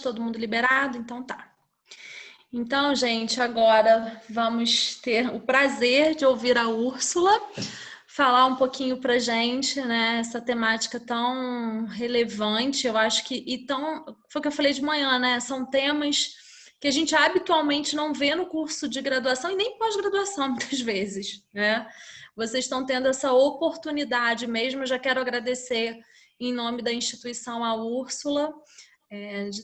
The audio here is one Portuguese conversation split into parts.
todo mundo liberado? Então tá. Então, gente, agora vamos ter o prazer de ouvir a Úrsula falar um pouquinho pra gente, né, essa temática tão relevante, eu acho que, foi o que eu falei de manhã, né, são temas que a gente habitualmente não vê no curso de graduação e nem pós-graduação, muitas vezes, né? Vocês estão tendo essa oportunidade mesmo, eu já quero agradecer em nome da instituição a Úrsula, de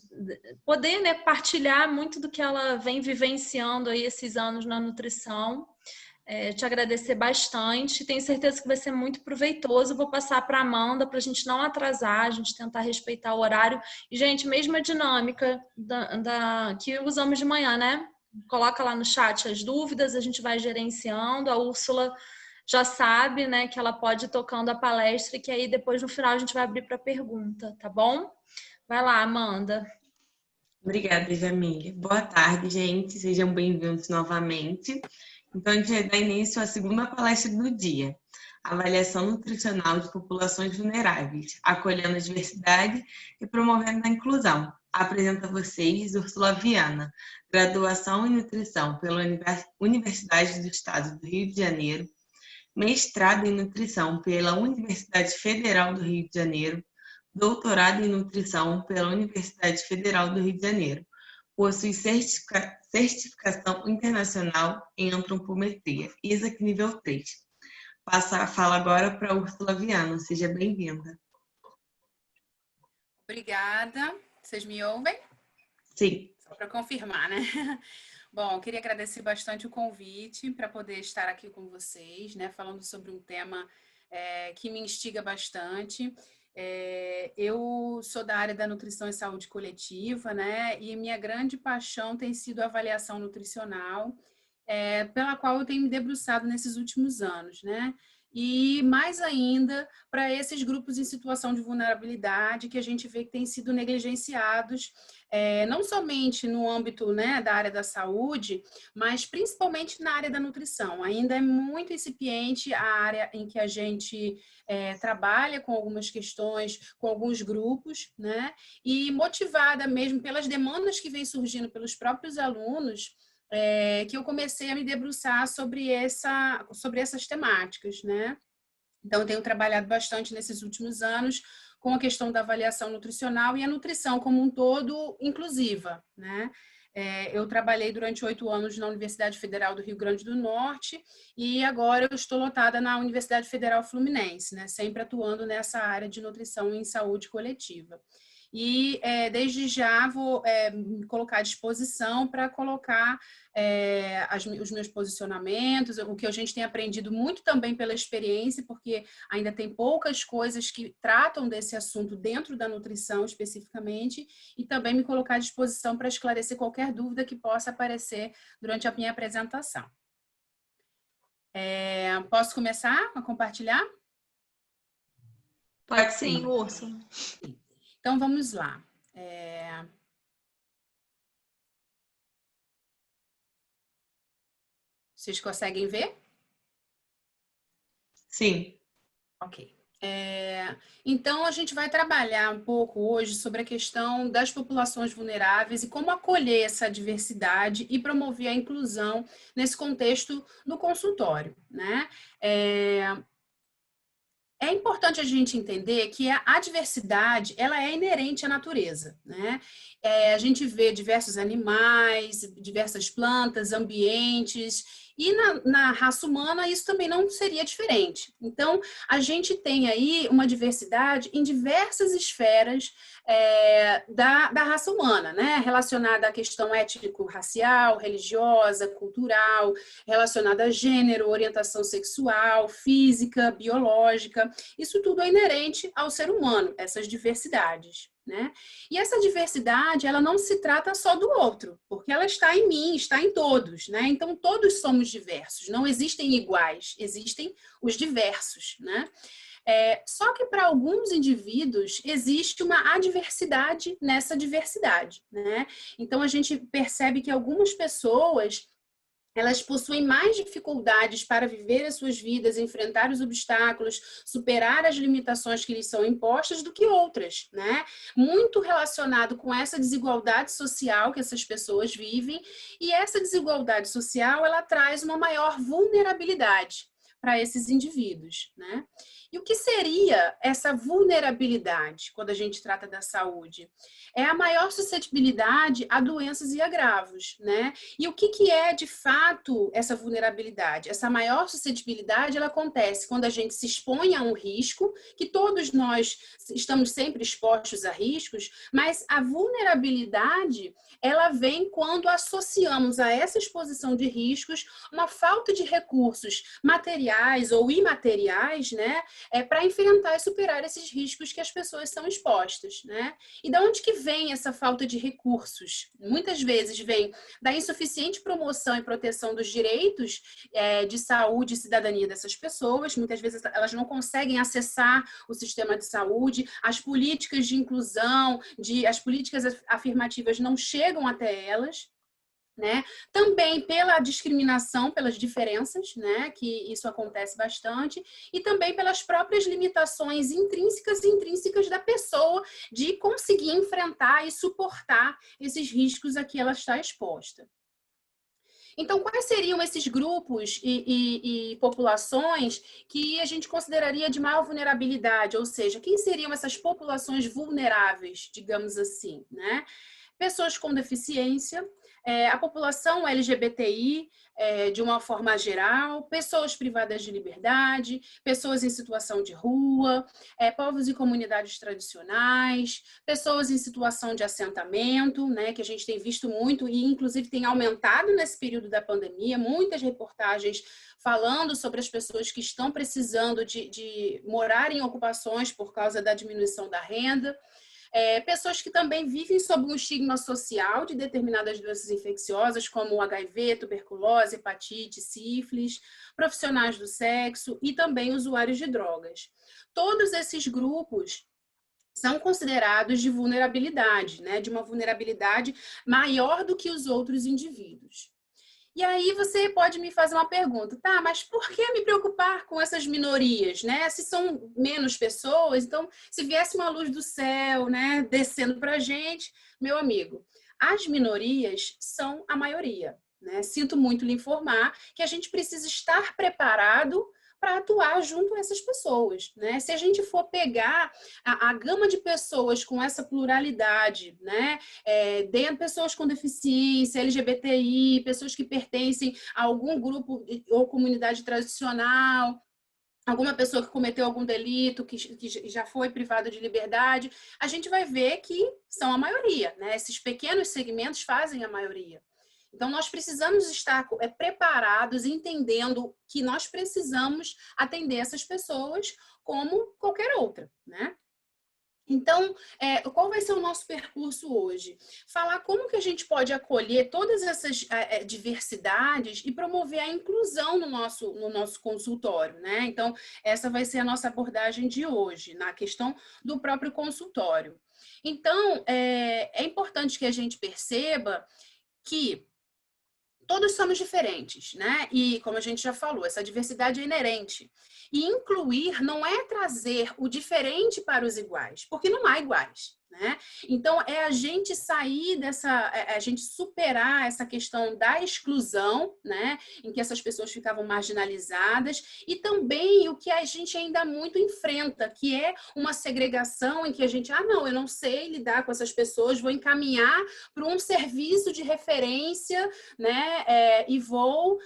poder, né, partilhar muito do que ela vem vivenciando aí esses anos na nutrição. Te agradecer bastante, tenho certeza que vai ser muito proveitoso. Vou passar para a Amanda para a gente não atrasar, a gente tentar respeitar o horário. E, gente, mesma dinâmica que usamos de manhã, né? Coloca lá no chat as dúvidas, a gente vai gerenciando. A Úrsula já sabe, né, que ela pode ir tocando a palestra e que aí depois no final a gente vai abrir para pergunta, tá bom? Vai lá, Amanda. Obrigada, Jamília. Boa tarde, gente. Sejam bem-vindos novamente. Então, a gente vai dar início à segunda palestra do dia, Avaliação Nutricional de Populações Vulneráveis, acolhendo a diversidade e promovendo a inclusão. Apresento a vocês Úrsula Viana, graduação em Nutrição pela Universidade do Estado do Rio de Janeiro, mestrado em Nutrição pela Universidade Federal do Rio de Janeiro, doutorado em Nutrição pela Universidade Federal do Rio de Janeiro. Possui certificação internacional em antropometria, ISAC nível 3. Passo a fala agora para a Úrsula Viana. Seja bem-vinda. Obrigada. Vocês me ouvem? Sim. Só para confirmar, né? Bom, eu queria agradecer bastante o convite para poder estar aqui com vocês, né? Falando sobre um tema que me instiga bastante. Eu sou da área da nutrição e saúde coletiva, né? E minha grande paixão tem sido a avaliação nutricional, pela qual eu tenho me debruçado nesses últimos anos, né? E mais ainda para esses grupos em situação de vulnerabilidade que a gente vê que têm sido negligenciados, não somente no âmbito, né, da área da saúde, mas principalmente na área da nutrição. Ainda é muito incipiente a área em que a gente trabalha com algumas questões, com alguns grupos, né? E motivada mesmo pelas demandas que vêm surgindo pelos próprios alunos, que eu comecei a me debruçar sobre essas temáticas, né? Então, eu tenho trabalhado bastante nesses últimos anos com a questão da avaliação nutricional e a nutrição como um todo inclusiva, né? Eu trabalhei durante 8 anos na Universidade Federal do Rio Grande do Norte e agora eu estou lotada na Universidade Federal Fluminense, né? Sempre atuando nessa área de nutrição em saúde coletiva. E desde já vou me colocar à disposição para colocar os meus posicionamentos, o que a gente tem aprendido muito também pela experiência, porque ainda tem poucas coisas que tratam desse assunto dentro da nutrição especificamente, e também me colocar à disposição para esclarecer qualquer dúvida que possa aparecer durante a minha apresentação. Posso começar a compartilhar? Pode sim, Úrsula. Então, vamos lá. Vocês conseguem ver? Sim. Ok. Então, a gente vai trabalhar um pouco hoje sobre a questão das populações vulneráveis e como acolher essa diversidade e promover a inclusão nesse contexto no consultório, né? É importante a gente entender que a diversidade, ela é inerente à natureza, né? A gente vê diversos animais, diversas plantas, ambientes, e na raça humana isso também não seria diferente. Então, a gente tem aí uma diversidade em diversas esferas da raça humana, né? Relacionada à questão étnico-racial, religiosa, cultural, relacionada a gênero, orientação sexual, física, biológica. Isso tudo é inerente ao ser humano, essas diversidades, né? E essa diversidade, ela não se trata só do outro, porque ela está em mim, está em todos, né? Então, todos somos diversos, não existem iguais, existem os diversos, né? Só que para alguns indivíduos existe uma adversidade nessa diversidade, né? Então, a gente percebe que algumas pessoas elas possuem mais dificuldades para viver as suas vidas, enfrentar os obstáculos, superar as limitações que lhes são impostas do que outras, né? Muito relacionado com essa desigualdade social que essas pessoas vivem, e essa desigualdade social, ela traz uma maior vulnerabilidade para esses indivíduos, né? E o que seria essa vulnerabilidade quando a gente trata da saúde? É a maior suscetibilidade a doenças e agravos, né? E o que é, de fato, essa vulnerabilidade? Essa maior suscetibilidade, ela acontece quando a gente se expõe a um risco, que todos nós estamos sempre expostos a riscos, mas a vulnerabilidade, ela vem quando associamos a essa exposição de riscos uma falta de recursos materiais ou imateriais, né? Para enfrentar e superar esses riscos que as pessoas são expostas, né? E de onde que vem essa falta de recursos? Muitas vezes vem da insuficiente promoção e proteção dos direitos de saúde e cidadania dessas pessoas. Muitas vezes elas não conseguem acessar o sistema de saúde, as políticas de inclusão, as políticas afirmativas não chegam até elas. Né? Também pela discriminação, pelas diferenças, né? Que isso acontece bastante, e também pelas próprias limitações intrínsecas e intrínsecas da pessoa de conseguir enfrentar e suportar esses riscos a que ela está exposta. Então, quais seriam esses grupos e populações que a gente consideraria de maior vulnerabilidade? Ou seja, quem seriam essas populações vulneráveis, digamos assim, né? Pessoas com deficiência, a população LGBTI, de uma forma geral, pessoas privadas de liberdade, pessoas em situação de rua, povos e comunidades tradicionais, pessoas em situação de assentamento, né, que a gente tem visto muito e, inclusive, tem aumentado nesse período da pandemia, muitas reportagens falando sobre as pessoas que estão precisando de morar em ocupações por causa da diminuição da renda. Pessoas que também vivem sob um estigma social de determinadas doenças infecciosas, como HIV, tuberculose, hepatite, sífilis, profissionais do sexo e também usuários de drogas. Todos esses grupos são considerados de vulnerabilidade, né? De uma vulnerabilidade maior do que os outros indivíduos. E aí você pode me fazer uma pergunta, tá, mas por que me preocupar com essas minorias, né? Se são menos pessoas, então se viesse uma luz do céu, né, descendo pra gente, meu amigo, as minorias são a maioria, né? Sinto muito lhe informar que a gente precisa estar preparado para atuar junto a essas pessoas, né? Se a gente for pegar a gama de pessoas com essa pluralidade, né? Dentro pessoas com deficiência, LGBTI, pessoas que pertencem a algum grupo ou comunidade tradicional, alguma pessoa que cometeu algum delito, que já foi privada de liberdade, a gente vai ver que são a maioria, né? Esses pequenos segmentos fazem a maioria. Então, nós precisamos estar preparados, entendendo que nós precisamos atender essas pessoas como qualquer outra, né? Então, qual vai ser o nosso percurso hoje? Falar como que a gente pode acolher todas essas diversidades e promover a inclusão no nosso consultório, né? Então, essa vai ser a nossa abordagem de hoje, na questão do próprio consultório. Então, é importante que a gente perceba que todos somos diferentes, né? E, como a gente já falou, essa diversidade é inerente. E incluir não é trazer o diferente para os iguais, porque não há iguais, né? Então, é a gente sair a gente superar essa questão da exclusão, né? Em que essas pessoas ficavam marginalizadas, e também o que a gente ainda muito enfrenta, que é uma segregação em que a gente, não, eu não sei lidar com essas pessoas, vou encaminhar para um serviço de referência, né? E vou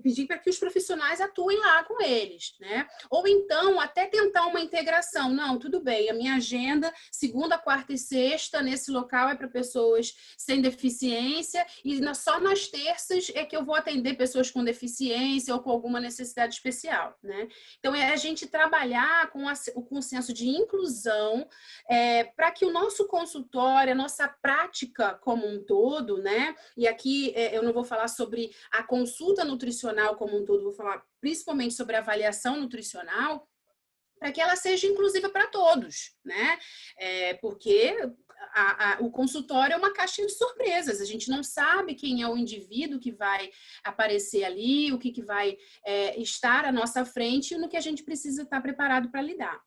pedir para que os profissionais atuem lá com eles, né? Ou então, até tentar uma integração. Não, tudo bem, a minha agenda, segunda, quarta e sexta, nesse local é para pessoas sem deficiência, e só nas terças é que eu vou atender pessoas com deficiência ou com alguma necessidade especial, né? Então, é a gente trabalhar com o senso de inclusão para que o nosso consultório, a nossa prática como um todo, né? E aqui eu não vou falar sobre a consulta nutricional como um todo, vou falar principalmente sobre a avaliação nutricional, para que ela seja inclusiva para todos, né? Porque o consultório é uma caixinha de surpresas. A gente não sabe quem é o indivíduo que vai aparecer ali, o que vai estar à nossa frente e no que a gente precisa estar preparado para lidar.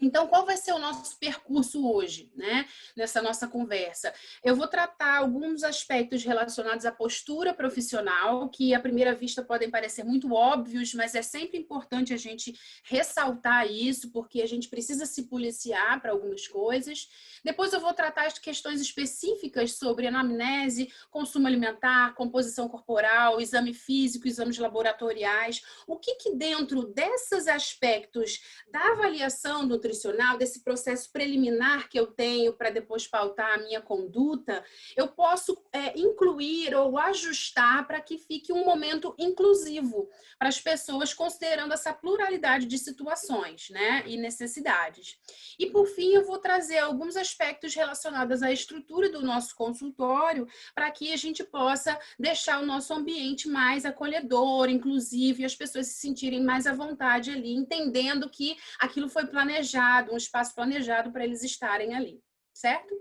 Então, qual vai ser o nosso percurso hoje, né? Nessa nossa conversa? Eu vou tratar alguns aspectos relacionados à postura profissional, que à primeira vista podem parecer muito óbvios, mas é sempre importante a gente ressaltar isso, porque a gente precisa se policiar para algumas coisas. Depois eu vou tratar as questões específicas sobre anamnese, consumo alimentar, composição corporal, exame físico, exames laboratoriais. O que dentro desses aspectos da avaliação nutricional, desse processo preliminar que eu tenho para depois pautar a minha conduta, eu posso incluir ou ajustar para que fique um momento inclusivo para as pessoas, considerando essa pluralidade de situações, né, e necessidades. E, por fim, eu vou trazer alguns aspectos relacionados à estrutura do nosso consultório para que a gente possa deixar o nosso ambiente mais acolhedor, inclusive, e as pessoas se sentirem mais à vontade ali, entendendo que aquilo foi planejado, um espaço planejado para eles estarem ali, certo?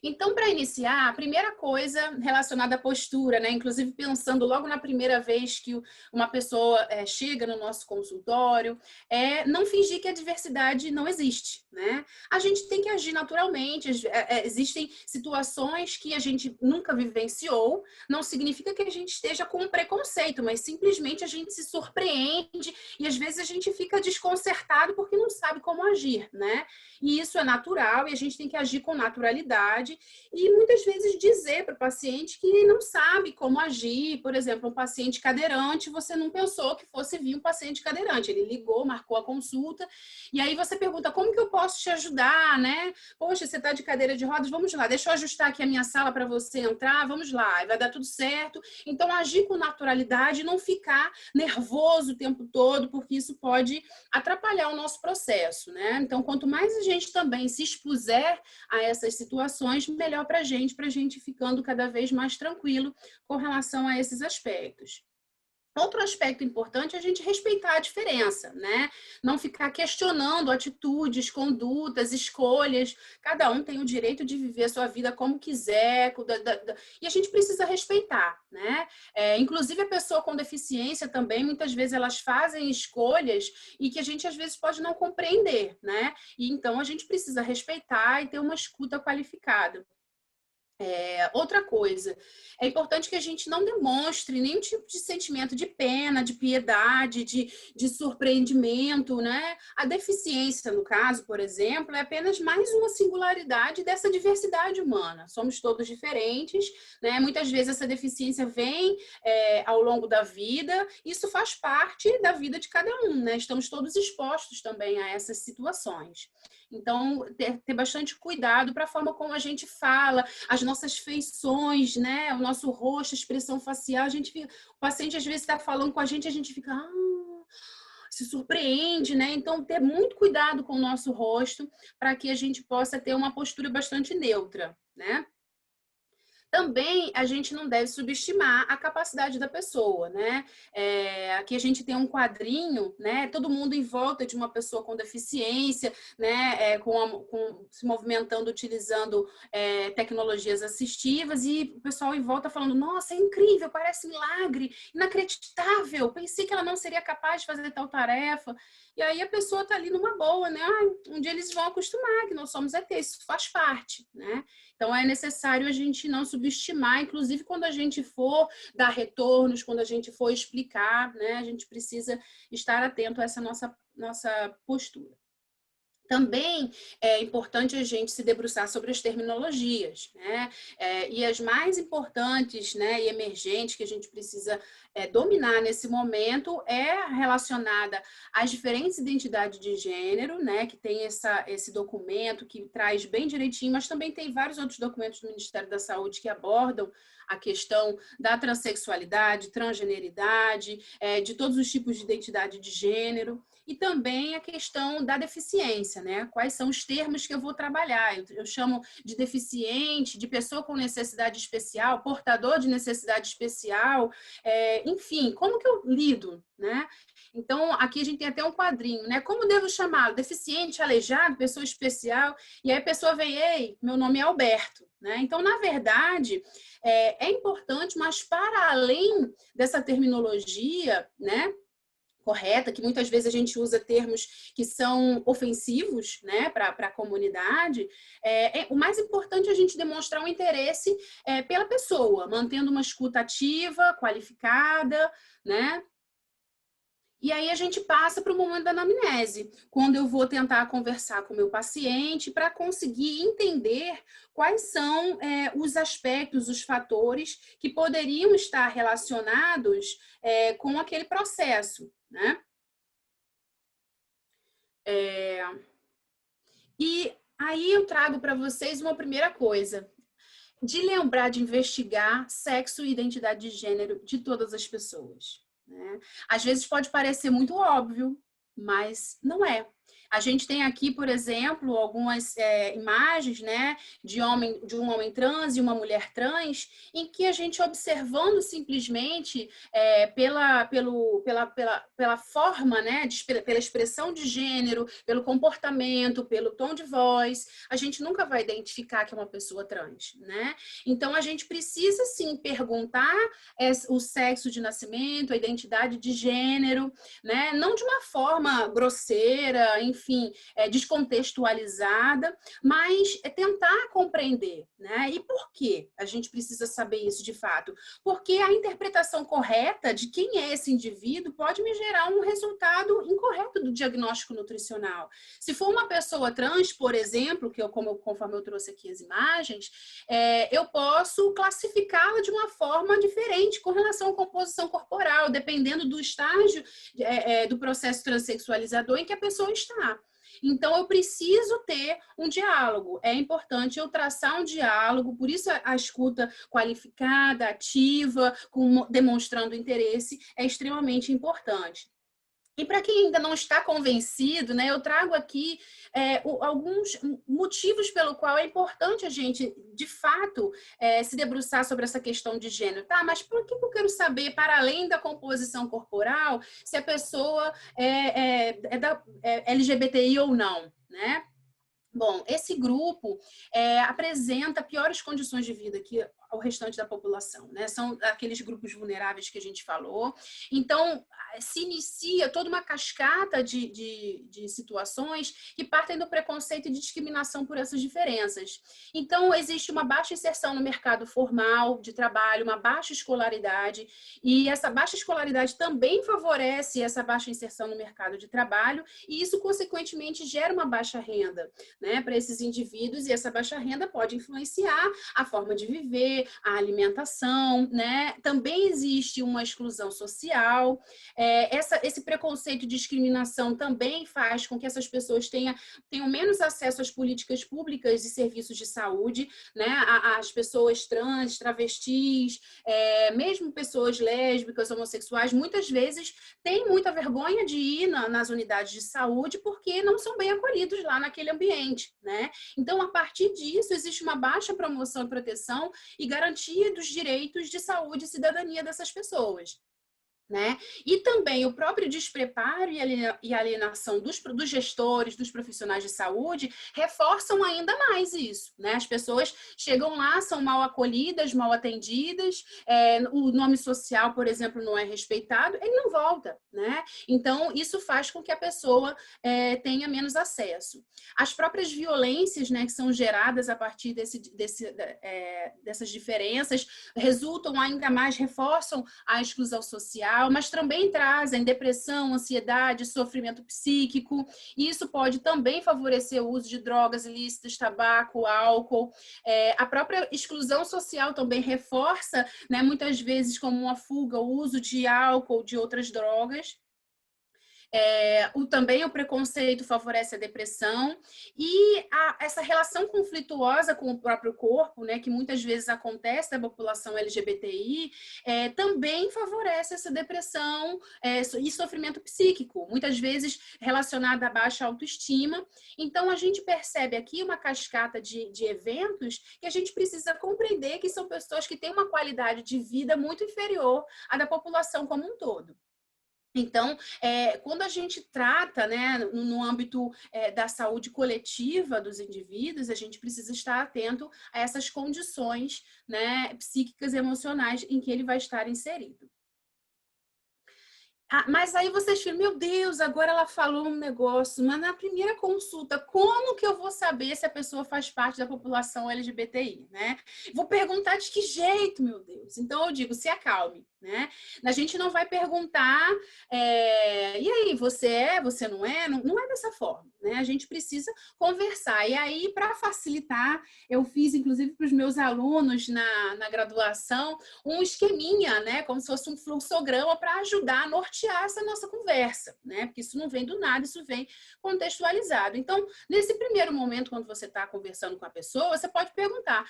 Então, para iniciar, a primeira coisa relacionada à postura, né? Inclusive pensando logo na primeira vez que uma pessoa chega no nosso consultório, é não fingir que a diversidade não existe, né? A gente tem que agir naturalmente, existem situações que a gente nunca vivenciou, não significa que a gente esteja com um preconceito, mas simplesmente a gente se surpreende e às vezes a gente fica desconcertado porque não sabe como agir, né? E isso é natural e a gente tem que agir com naturalidade e muitas vezes dizer para o paciente que não sabe como agir. Por exemplo, um paciente cadeirante, você não pensou que fosse vir um paciente cadeirante. Ele ligou, marcou a consulta e aí você pergunta, como que eu posso te ajudar, né? Poxa, você está de cadeira de rodas? Vamos lá, deixa eu ajustar aqui a minha sala para você entrar, vamos lá, vai dar tudo certo. Então, agir com naturalidade e não ficar nervoso o tempo todo, porque isso pode atrapalhar o nosso processo, né? Então, quanto mais a gente também se expuser a essas situações, melhor para a gente ficando cada vez mais tranquilo com relação a esses aspectos. Outro aspecto importante é a gente respeitar a diferença, né? Não ficar questionando atitudes, condutas, escolhas. Cada um tem o direito de viver a sua vida como quiser, e a gente precisa respeitar, né? Inclusive a pessoa com deficiência também, muitas vezes elas fazem escolhas e que a gente às vezes pode não compreender, né? E então a gente precisa respeitar e ter uma escuta qualificada. Outra coisa, é importante que a gente não demonstre nenhum tipo de sentimento de pena, de piedade, de surpreendimento, né? A deficiência, no caso, por exemplo, é apenas mais uma singularidade dessa diversidade humana. Somos todos diferentes, né? Muitas vezes essa deficiência vem ao longo da vida, isso faz parte da vida de cada um, né? Estamos todos expostos também a essas situações. Então, ter bastante cuidado para a forma como a gente fala, as nossas feições, né? O nosso rosto, a expressão facial, o paciente às vezes está falando com a gente fica, se surpreende, né? Então, ter muito cuidado com o nosso rosto para que a gente possa ter uma postura bastante neutra, né? Também a gente não deve subestimar a capacidade da pessoa, né? Aqui a gente tem um quadrinho, né? Todo mundo em volta de uma pessoa com deficiência, né? Se movimentando, utilizando tecnologias assistivas e o pessoal em volta falando, nossa, é incrível, parece milagre, inacreditável, pensei que ela não seria capaz de fazer tal tarefa. E aí a pessoa está ali numa boa, né? Um dia eles vão acostumar que nós somos ETs, isso faz parte, né? Então, é necessário a gente não subestimar, inclusive quando a gente for dar retornos, quando a gente for explicar, né? A gente precisa estar atento a essa nossa postura. Também é importante a gente se debruçar sobre as terminologias, né? E as mais importantes, né, e emergentes que a gente precisa dominar nesse momento é relacionada às diferentes identidades de gênero, né, que tem esse documento que traz bem direitinho, mas também tem vários outros documentos do Ministério da Saúde que abordam a questão da transexualidade, transgeneridade, de todos os tipos de identidade de gênero, e também a questão da deficiência. referência, né? Quais são os termos que eu vou trabalhar? Eu chamo de deficiente, de pessoa com necessidade especial, portador de necessidade especial, enfim, como que eu lido, né? Então, aqui a gente tem até um quadrinho, né? Como devo chamá-lo? Deficiente, aleijado, pessoa especial? E aí a pessoa vem, ei, meu nome é Alberto, né? Então, na verdade, é importante, mas para além dessa terminologia, né, correta, que muitas vezes a gente usa termos que são ofensivos, né, para a comunidade, o mais importante é a gente demonstrar um interesse pela pessoa, mantendo uma escuta ativa, qualificada, né? E aí a gente passa para o momento da anamnese, quando eu vou tentar conversar com o meu paciente para conseguir entender quais são os aspectos, os fatores que poderiam estar relacionados com aquele processo, né? E aí eu trago para vocês uma primeira coisa, de lembrar de investigar sexo e identidade de gênero de todas as pessoas, né? Às vezes pode parecer muito óbvio, mas não é. A gente tem aqui, por exemplo, algumas imagens, né, de um homem trans e uma mulher trans, em que a gente observando simplesmente pela forma, né, pela expressão de gênero, pelo comportamento, pelo tom de voz, a gente nunca vai identificar que é uma pessoa trans, né? Então a gente precisa sim perguntar o sexo de nascimento, a identidade de gênero, né? Não de uma forma grosseira, enfim, descontextualizada, mas tentar compreender, né? E por que a gente precisa saber isso de fato? Porque a interpretação correta de quem é esse indivíduo pode me gerar um resultado incorreto do diagnóstico nutricional. Se for uma pessoa trans, por exemplo, conforme eu trouxe aqui as imagens, eu posso classificá-la de uma forma diferente com relação à composição corporal, dependendo do estágio do processo transexualizador em que a pessoa está. Então, eu preciso ter um diálogo. É importante eu traçar um diálogo, por isso a escuta qualificada, ativa, demonstrando interesse, é extremamente importante. E para quem ainda não está convencido, né, eu trago aqui alguns motivos pelo qual é importante a gente, de fato, se debruçar sobre essa questão de gênero. Tá, mas por que eu quero saber, para além da composição corporal, se a pessoa é LGBTI ou não, né? Bom, esse grupo apresenta piores condições de vida que ao restante da população, né? São aqueles grupos vulneráveis que a gente falou. Então, se inicia toda uma cascata de situações que partem do preconceito e de discriminação por essas diferenças. Então, existe uma baixa inserção no mercado formal de trabalho, uma baixa escolaridade, e essa baixa escolaridade também favorece essa baixa inserção no mercado de trabalho, e isso, consequentemente, gera uma baixa renda, né, para esses indivíduos, e essa baixa renda pode influenciar a forma de viver, a alimentação, né? Também existe uma exclusão social. Esse preconceito e discriminação também faz com que essas pessoas tenham menos acesso às políticas públicas e serviços de saúde, né? As pessoas trans, travestis, mesmo pessoas lésbicas, homossexuais, muitas vezes têm muita vergonha de ir nas unidades de saúde porque não são bem acolhidos lá naquele ambiente, né? Então, a partir disso, existe uma baixa promoção e proteção e garantia dos direitos de saúde e cidadania dessas pessoas, né? E também o próprio despreparo e alienação dos gestores, dos profissionais de saúde, reforçam ainda mais isso, né? As pessoas chegam lá, são mal acolhidas, mal atendidas, o nome social, por exemplo, não é respeitado, ele não volta, né? Então, isso faz com que a pessoa tenha menos acesso. As próprias violências, né, que são geradas a partir dessas diferenças, resultam ainda mais, reforçam a exclusão social, mas também trazem depressão, ansiedade, sofrimento psíquico, e isso pode também favorecer o uso de drogas ilícitas, tabaco, álcool. A própria exclusão social também reforça, né, muitas vezes como uma fuga, o uso de álcool, de outras drogas. Também o preconceito favorece a depressão e essa relação conflituosa com o próprio corpo, né, que muitas vezes acontece na população LGBTI, também favorece essa depressão e sofrimento psíquico, muitas vezes relacionado à baixa autoestima. Então, a gente percebe aqui uma cascata de eventos que a gente precisa compreender que são pessoas que têm uma qualidade de vida muito inferior à da população como um todo. Então, quando a gente trata, né, no âmbito da saúde coletiva dos indivíduos, a gente precisa estar atento a essas condições, né, psíquicas e emocionais em que ele vai estar inserido. Mas aí vocês falam, meu Deus, agora ela falou um negócio, mas na primeira consulta, como que eu vou saber se a pessoa faz parte da população LGBTI, né? Vou perguntar de que jeito, meu Deus? Então eu digo, se acalme, né? A gente não vai perguntar, e aí, você não é? Não é dessa forma, né? A gente precisa conversar. E aí, para facilitar, eu fiz, inclusive, para os meus alunos na graduação, um esqueminha, né? Como se fosse um fluxograma para ajudar a nortear essa nossa conversa, né? Porque isso não vem do nada, isso vem contextualizado. Então, nesse primeiro momento, quando você está conversando com a pessoa, você pode perguntar,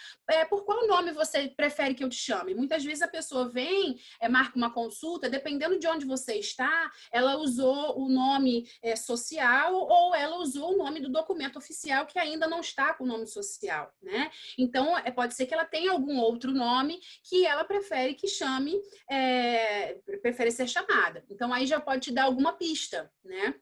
por qual nome você prefere que eu te chame? Muitas vezes a pessoa vem, marca uma consulta, dependendo de onde você está, ela usou o nome social ou ela usou o nome do documento oficial que ainda não está com o nome social, né? Então, pode ser que ela tenha algum outro nome que ela prefere que chame, prefere ser chamada. Então, aí já pode te dar alguma pista, né?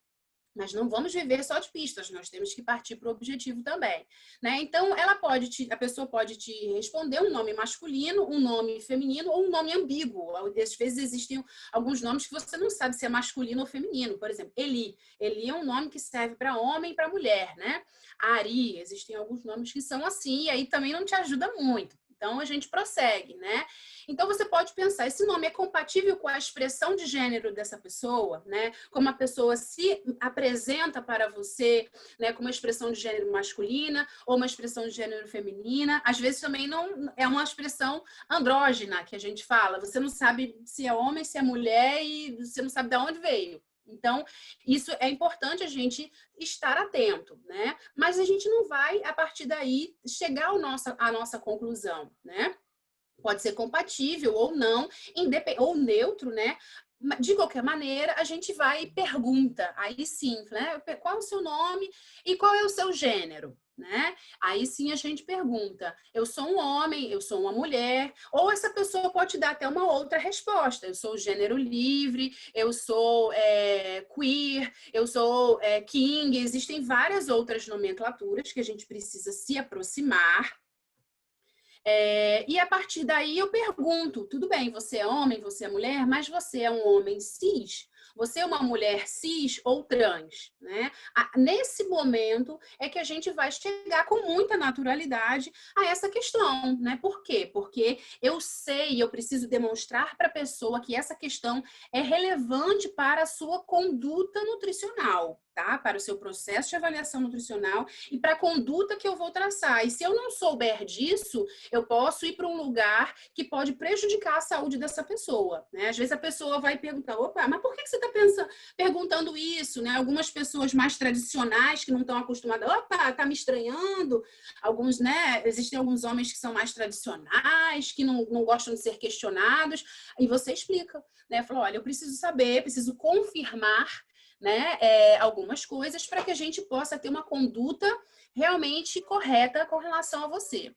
Mas não vamos viver só de pistas, nós temos que partir para o objetivo também, né? Então, a pessoa pode te responder um nome masculino, um nome feminino ou um nome ambíguo. Às vezes existem alguns nomes que você não sabe se é masculino ou feminino. Por exemplo, Eli. Eli é um nome que serve para homem e para mulher, né? Ari, existem alguns nomes que são assim, e aí também não te ajuda muito. Então, a gente prossegue, né? Então, você pode pensar, esse nome é compatível com a expressão de gênero dessa pessoa, né? Como a pessoa se apresenta para você, né? Com uma expressão de gênero masculina ou uma expressão de gênero feminina. Às vezes, também não é uma expressão andrógina, que a gente fala. Você não sabe se é homem, se é mulher e você não sabe de onde veio. Então, isso é importante a gente estar atento, né? Mas a gente não vai, a partir daí, chegar à nossa conclusão, né? Pode ser compatível ou não, ou neutro, né? De qualquer maneira, a gente vai e pergunta, aí sim, né? Qual é o seu nome e qual é o seu gênero? Né? Aí sim a gente pergunta, eu sou um homem, eu sou uma mulher, ou essa pessoa pode dar até uma outra resposta, eu sou gênero livre, eu sou queer, eu sou king, existem várias outras nomenclaturas que a gente precisa se aproximar. E a partir daí eu pergunto, tudo bem, você é homem, você é mulher, mas você é um homem cis? Você é uma mulher cis ou trans, né? Nesse momento é que a gente vai chegar com muita naturalidade a essa questão, né? Por quê? Porque eu sei, eu preciso demonstrar para a pessoa que essa questão é relevante para a sua conduta nutricional, tá? Para o seu processo de avaliação nutricional e para a conduta que eu vou traçar. E se eu não souber disso, eu posso ir para um lugar que pode prejudicar a saúde dessa pessoa, né? Às vezes a pessoa vai perguntar, opa, mas por que você está perguntando isso, né? Algumas pessoas mais tradicionais que não estão acostumadas, opa, tá me estranhando. Alguns, né? Existem alguns homens que são mais tradicionais, que não gostam de ser questionados. E você explica, né? Fala, olha, eu preciso saber, preciso confirmar, né, algumas coisas para que a gente possa ter uma conduta realmente correta com relação a você.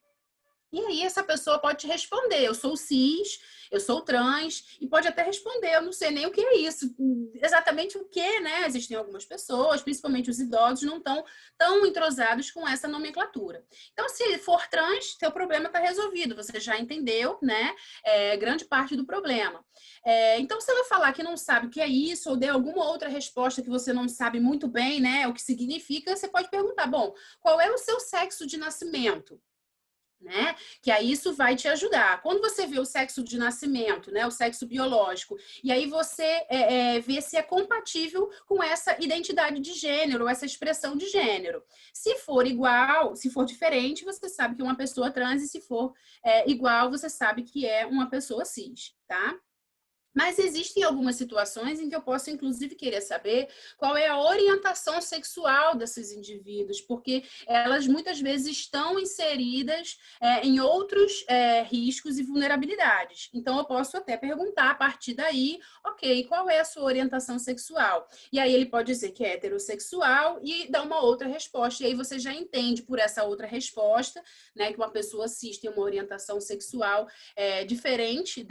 E aí essa pessoa pode te responder, eu sou cis, eu sou trans, e pode até responder, eu não sei nem o que é isso, exatamente o que, né? Existem algumas pessoas, principalmente os idosos, não estão tão entrosados com essa nomenclatura. Então, se for trans, seu problema está resolvido, você já entendeu, né? Grande parte do problema. Então, se ela falar que não sabe o que é isso, ou der alguma outra resposta que você não sabe muito bem, né? O que significa, você pode perguntar, bom, qual é o seu sexo de nascimento? Né? Que aí isso vai te ajudar. Quando você vê o sexo de nascimento, né, o sexo biológico, e aí você vê se é compatível com essa identidade de gênero, essa expressão de gênero. Se for igual, se for diferente, você sabe que é uma pessoa trans, e se for igual, você sabe que é uma pessoa cis, tá? Mas existem algumas situações em que eu posso, inclusive, querer saber qual é a orientação sexual desses indivíduos, porque elas muitas vezes estão inseridas em outros riscos e vulnerabilidades. Então, eu posso até perguntar a partir daí, ok, qual é a sua orientação sexual? E aí ele pode dizer que é heterossexual e dar uma outra resposta. E aí você já entende por essa outra resposta, né, que uma pessoa cis tem uma orientação sexual diferente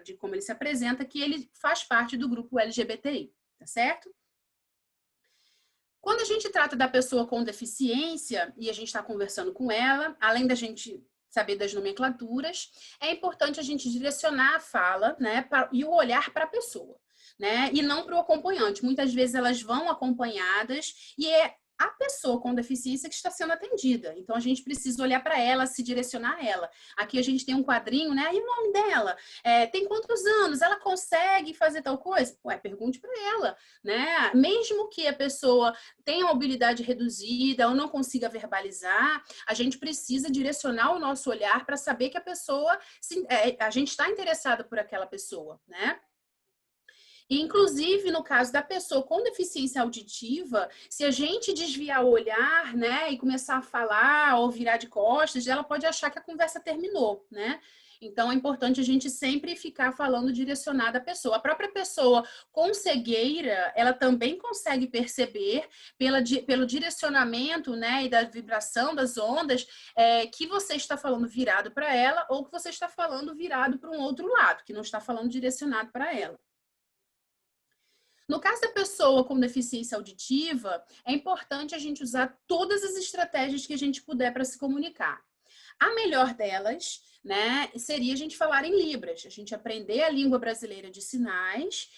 de como ele se apresenta, que ele faz parte do grupo LGBTI, tá certo? Quando a gente trata da pessoa com deficiência e a gente está conversando com ela, além da gente saber das nomenclaturas, é importante a gente direcionar a fala, né, e o olhar para a pessoa, né, e não para o acompanhante. Muitas vezes elas vão acompanhadas e é a pessoa com deficiência que está sendo atendida. Então, a gente precisa olhar para ela, se direcionar a ela. Aqui a gente tem um quadrinho, né? E o nome dela? Tem quantos anos? Ela consegue fazer tal coisa? Ué, pergunte para ela, né? Mesmo que a pessoa tenha mobilidade reduzida ou não consiga verbalizar, a gente precisa direcionar o nosso olhar para saber que a pessoa, a gente está interessada por aquela pessoa, né? Inclusive, no caso da pessoa com deficiência auditiva, se a gente desviar o olhar, né, e começar a falar ou virar de costas, ela pode achar que a conversa terminou, né? Então, é importante a gente sempre ficar falando direcionada à pessoa. A própria pessoa com cegueira, ela também consegue perceber pelo direcionamento, né, e da vibração das ondas, que você está falando virado para ela ou que você está falando virado para um outro lado, que não está falando direcionado para ela. No caso da pessoa com deficiência auditiva, é importante a gente usar todas as estratégias que a gente puder para se comunicar. A melhor delas, né, seria a gente falar em Libras, a gente aprender a língua brasileira de sinais,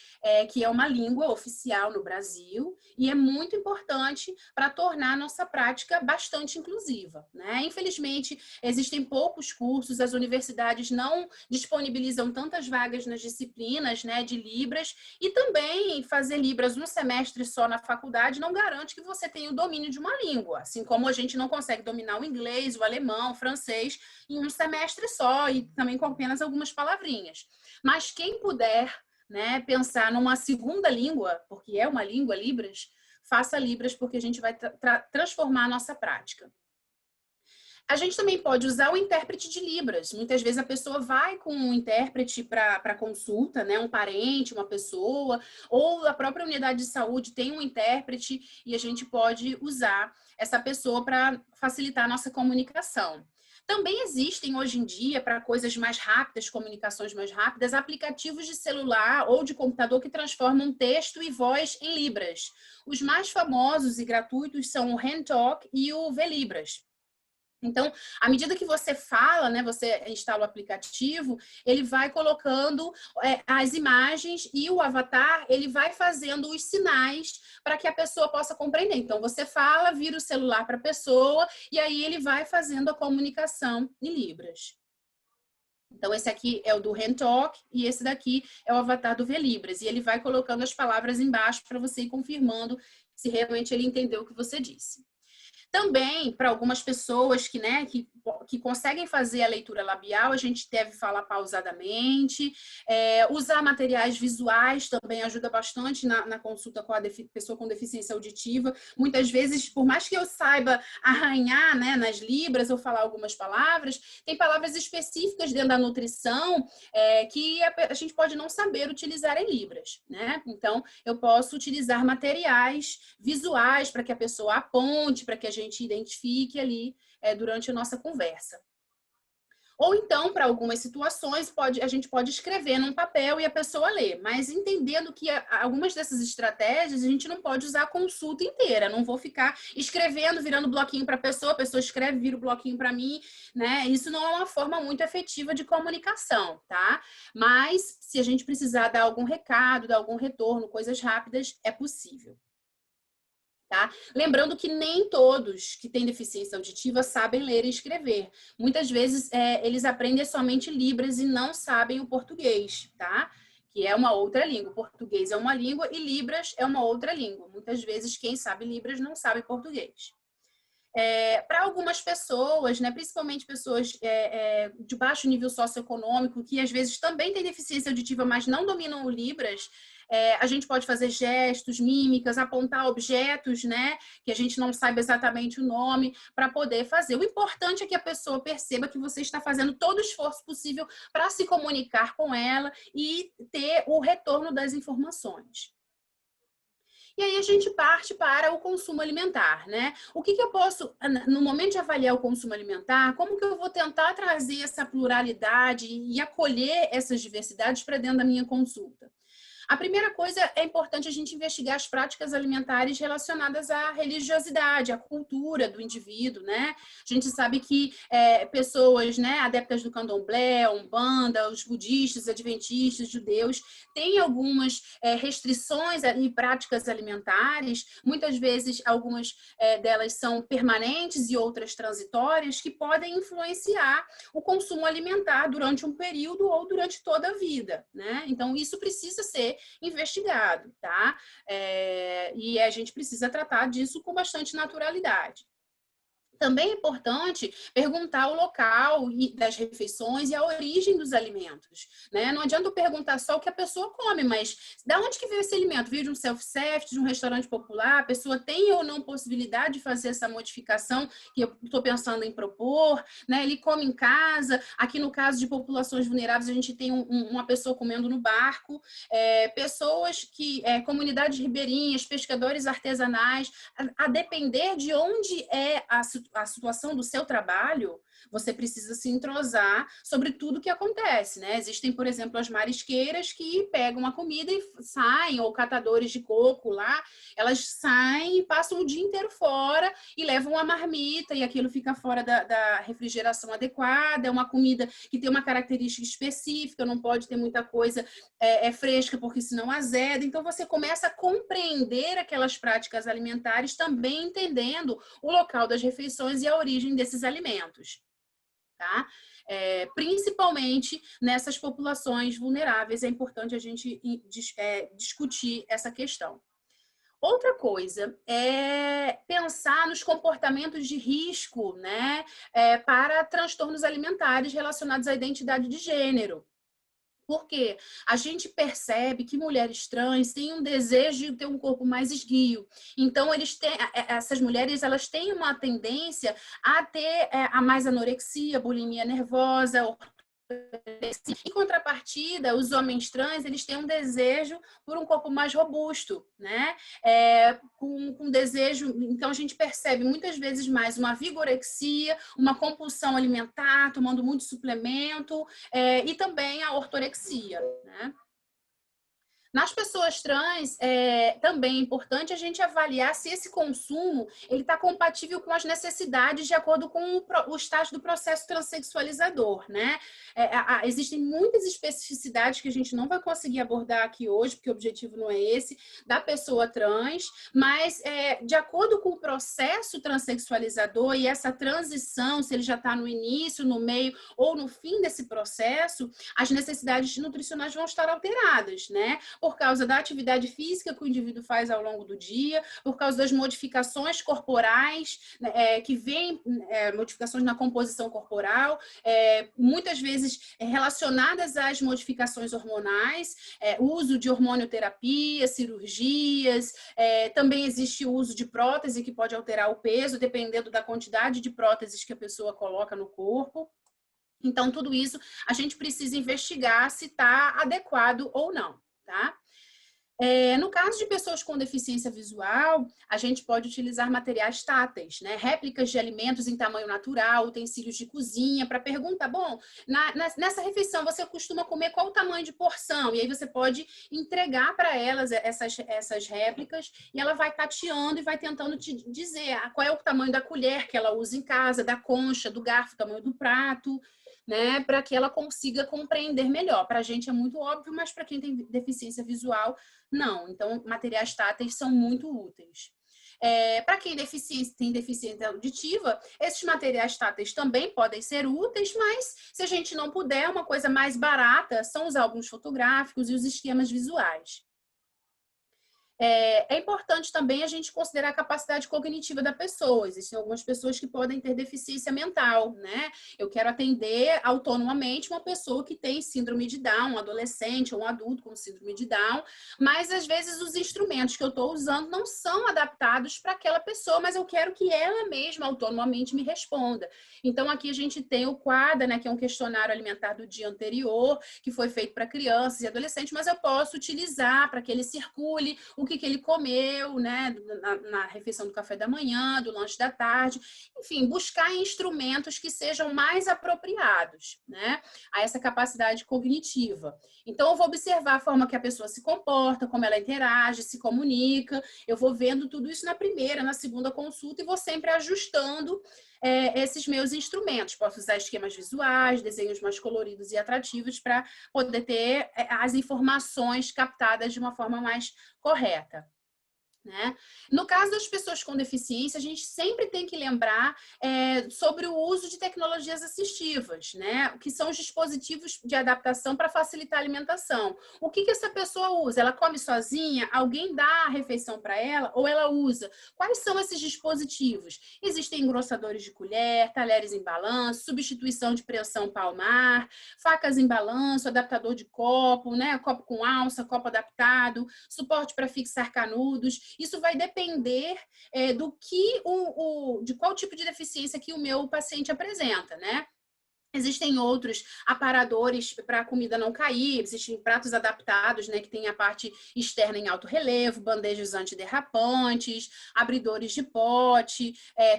que é uma língua oficial no Brasil, e é muito importante para tornar a nossa prática bastante inclusiva, né? Infelizmente, existem poucos cursos, as universidades não disponibilizam tantas vagas nas disciplinas, né, de Libras, e também fazer Libras um semestre só na faculdade não garante que você tenha o domínio de uma língua, assim como a gente não consegue dominar o inglês, o alemão, o francês em um semestre só e também com apenas algumas palavrinhas. Mas quem puder, né, pensar numa segunda língua, porque é uma língua Libras, faça Libras porque a gente vai transformar a nossa prática. A gente também pode usar o intérprete de Libras. Muitas vezes a pessoa vai com um intérprete para consulta, né? Um parente, uma pessoa, ou a própria unidade de saúde tem um intérprete e a gente pode usar essa pessoa para facilitar a nossa comunicação. Também existem hoje em dia, para coisas mais rápidas, comunicações mais rápidas, aplicativos de celular ou de computador que transformam texto e voz em Libras. Os mais famosos e gratuitos são o HandTalk e o VLibras. Então, à medida que você fala, né, você instala o aplicativo, ele vai colocando as imagens e o avatar, ele vai fazendo os sinais para que a pessoa possa compreender. Então, você fala, vira o celular para a pessoa e aí ele vai fazendo a comunicação em Libras. Então, esse aqui é o do HandTalk e esse daqui é o avatar do VLibras. E ele vai colocando as palavras embaixo para você ir confirmando se realmente ele entendeu o que você disse. Também, para algumas pessoas que conseguem fazer a leitura labial, a gente deve falar pausadamente. Usar materiais visuais também ajuda bastante na consulta com a pessoa com deficiência auditiva. Muitas vezes, por mais que eu saiba arranhar, né, nas Libras ou falar algumas palavras, tem palavras específicas dentro da nutrição que a gente pode não saber utilizar em Libras, né? Então, eu posso utilizar materiais visuais para que a pessoa aponte, para que a gente identifique ali durante a nossa conversa. Ou então, para algumas situações, a gente pode escrever num papel e a pessoa lê, mas entendendo que algumas dessas estratégias a gente não pode usar a consulta inteira. Não vou ficar escrevendo, virando bloquinho para a pessoa escreve, vira o bloquinho para mim, né? Isso não é uma forma muito efetiva de comunicação, tá? Mas se a gente precisar dar algum recado, dar algum retorno, coisas rápidas, é possível. Tá? Lembrando que nem todos que têm deficiência auditiva sabem ler e escrever. Muitas vezes eles aprendem somente Libras e não sabem o português, tá? Que é uma outra língua. O português é uma língua e Libras é uma outra língua. Muitas vezes quem sabe Libras não sabe português. Para algumas pessoas, né, principalmente pessoas de baixo nível socioeconômico, que às vezes também têm deficiência auditiva, mas não dominam o Libras, a gente pode fazer gestos, mímicas, apontar objetos, né, que a gente não saiba exatamente o nome, para poder fazer. O importante é que a pessoa perceba que você está fazendo todo o esforço possível para se comunicar com ela e ter o retorno das informações. E aí a gente parte para o consumo alimentar, né? O que eu posso, no momento de avaliar o consumo alimentar, como que eu vou tentar trazer essa pluralidade e acolher essas diversidades para dentro da minha consulta? A primeira coisa, é importante a gente investigar as práticas alimentares relacionadas à religiosidade, à cultura do indivíduo, né? A gente sabe que pessoas, né, adeptas do candomblé, umbanda, os budistas, adventistas, judeus, têm algumas restrições em práticas alimentares, muitas vezes algumas delas são permanentes e outras transitórias, que podem influenciar o consumo alimentar durante um período ou durante toda a vida, né? Então, isso precisa ser investigado, tá? E a gente precisa tratar disso com bastante naturalidade. Também é importante perguntar o local das refeições e a origem dos alimentos, né? Não adianta eu perguntar só o que a pessoa come, mas de onde que veio esse alimento? Veio de um self-service, de um restaurante popular? A pessoa tem ou não possibilidade de fazer essa modificação que eu estou pensando em propor, né? Ele come em casa. Aqui no caso de populações vulneráveis, a gente tem uma pessoa comendo no barco, pessoas comunidades ribeirinhas, pescadores artesanais, a depender de onde é a situação do seu trabalho, você precisa se entrosar sobre tudo que acontece, né? Existem, por exemplo, as marisqueiras que pegam a comida e saem, ou catadores de coco lá, elas saem, passam o dia inteiro fora e levam a marmita, e aquilo fica fora da refrigeração adequada, é uma comida que tem uma característica específica, não pode ter muita coisa fresca, porque senão azeda. Então, você começa a compreender aquelas práticas alimentares, também entendendo o local das refeições e a origem desses alimentos, tá? Principalmente nessas populações vulneráveis, é importante a gente discutir essa questão. Outra coisa é pensar nos comportamentos de risco, né, para transtornos alimentares relacionados à identidade de gênero. Porque a gente percebe que mulheres trans têm um desejo de ter um corpo mais esguio. Então, essas mulheres, elas têm uma tendência a ter a mais anorexia, bulimia nervosa. Em contrapartida, os homens trans, eles têm um desejo por um corpo mais robusto, né? Com desejo, então a gente percebe muitas vezes mais uma vigorexia, uma compulsão alimentar, tomando muito suplemento, e também a ortorexia, né? Nas pessoas trans, também é importante a gente avaliar se esse consumo está compatível com as necessidades de acordo com o estágio do processo transexualizador, né? Existem muitas especificidades que a gente não vai conseguir abordar aqui hoje, porque o objetivo não é esse, da pessoa trans, mas de acordo com o processo transexualizador e essa transição, se ele já está no início, no meio ou no fim desse processo, as necessidades nutricionais vão estar alteradas, né? Por causa da atividade física que o indivíduo faz ao longo do dia, por causa das modificações corporais, que vêm, modificações na composição corporal, muitas vezes relacionadas às modificações hormonais, uso de hormonioterapia, cirurgias, também existe o uso de prótese que pode alterar o peso, dependendo da quantidade de próteses que a pessoa coloca no corpo. Então, tudo isso a gente precisa investigar se está adequado ou não. Tá? No caso de pessoas com deficiência visual, a gente pode utilizar materiais táteis, né? Réplicas de alimentos em tamanho natural, utensílios de cozinha, para perguntar, bom, nessa refeição você costuma comer qual o tamanho de porção? E aí você pode entregar para elas essas réplicas e ela vai tateando e vai tentando te dizer qual é o tamanho da colher que ela usa em casa, da concha, do garfo, o tamanho do prato, né, para que ela consiga compreender melhor. Para a gente é muito óbvio, mas para quem tem deficiência visual, não. Então, materiais táteis são muito úteis. Para quem tem deficiência auditiva, esses materiais táteis também podem ser úteis, mas se a gente não puder, uma coisa mais barata são os álbuns fotográficos e os esquemas visuais. É importante também a gente considerar a capacidade cognitiva da pessoa. Existem algumas pessoas que podem ter deficiência mental, né? Eu quero atender autonomamente uma pessoa que tem síndrome de Down, um adolescente ou um adulto com síndrome de Down, mas às vezes os instrumentos que eu estou usando não são adaptados para aquela pessoa, mas eu quero que ela mesma autonomamente me responda. Então aqui a gente tem o QADA, né, que é um questionário alimentar do dia anterior, que foi feito para crianças e adolescentes, mas eu posso utilizar para que ele circule o que ele comeu, né, na refeição do café da manhã, do lanche da tarde, enfim, buscar instrumentos que sejam mais apropriados, né, a essa capacidade cognitiva. Então, eu vou observar a forma que a pessoa se comporta, como ela interage, se comunica, eu vou vendo tudo isso na primeira, na segunda consulta e vou sempre ajustando esses meus instrumentos. Posso usar esquemas visuais, desenhos mais coloridos e atrativos para poder ter as informações captadas de uma forma mais correta. Né? No caso das pessoas com deficiência, a gente sempre tem que lembrar sobre o uso de tecnologias assistivas, né? Que são os dispositivos de adaptação para facilitar a alimentação. O que essa pessoa usa? Ela come sozinha? Alguém dá a refeição para ela? Ou ela usa? Quais são esses dispositivos? Existem engrossadores de colher, talheres em balanço, substituição de pressão palmar, facas em balanço, adaptador de copo, né? Copo com alça, copo adaptado, suporte para fixar canudos. Isso vai depender de qual tipo de deficiência que o meu paciente apresenta, né? Existem outros aparadores para a comida não cair, existem pratos adaptados, né, que tem a parte externa em alto relevo, bandejas antiderrapantes, abridores de pote,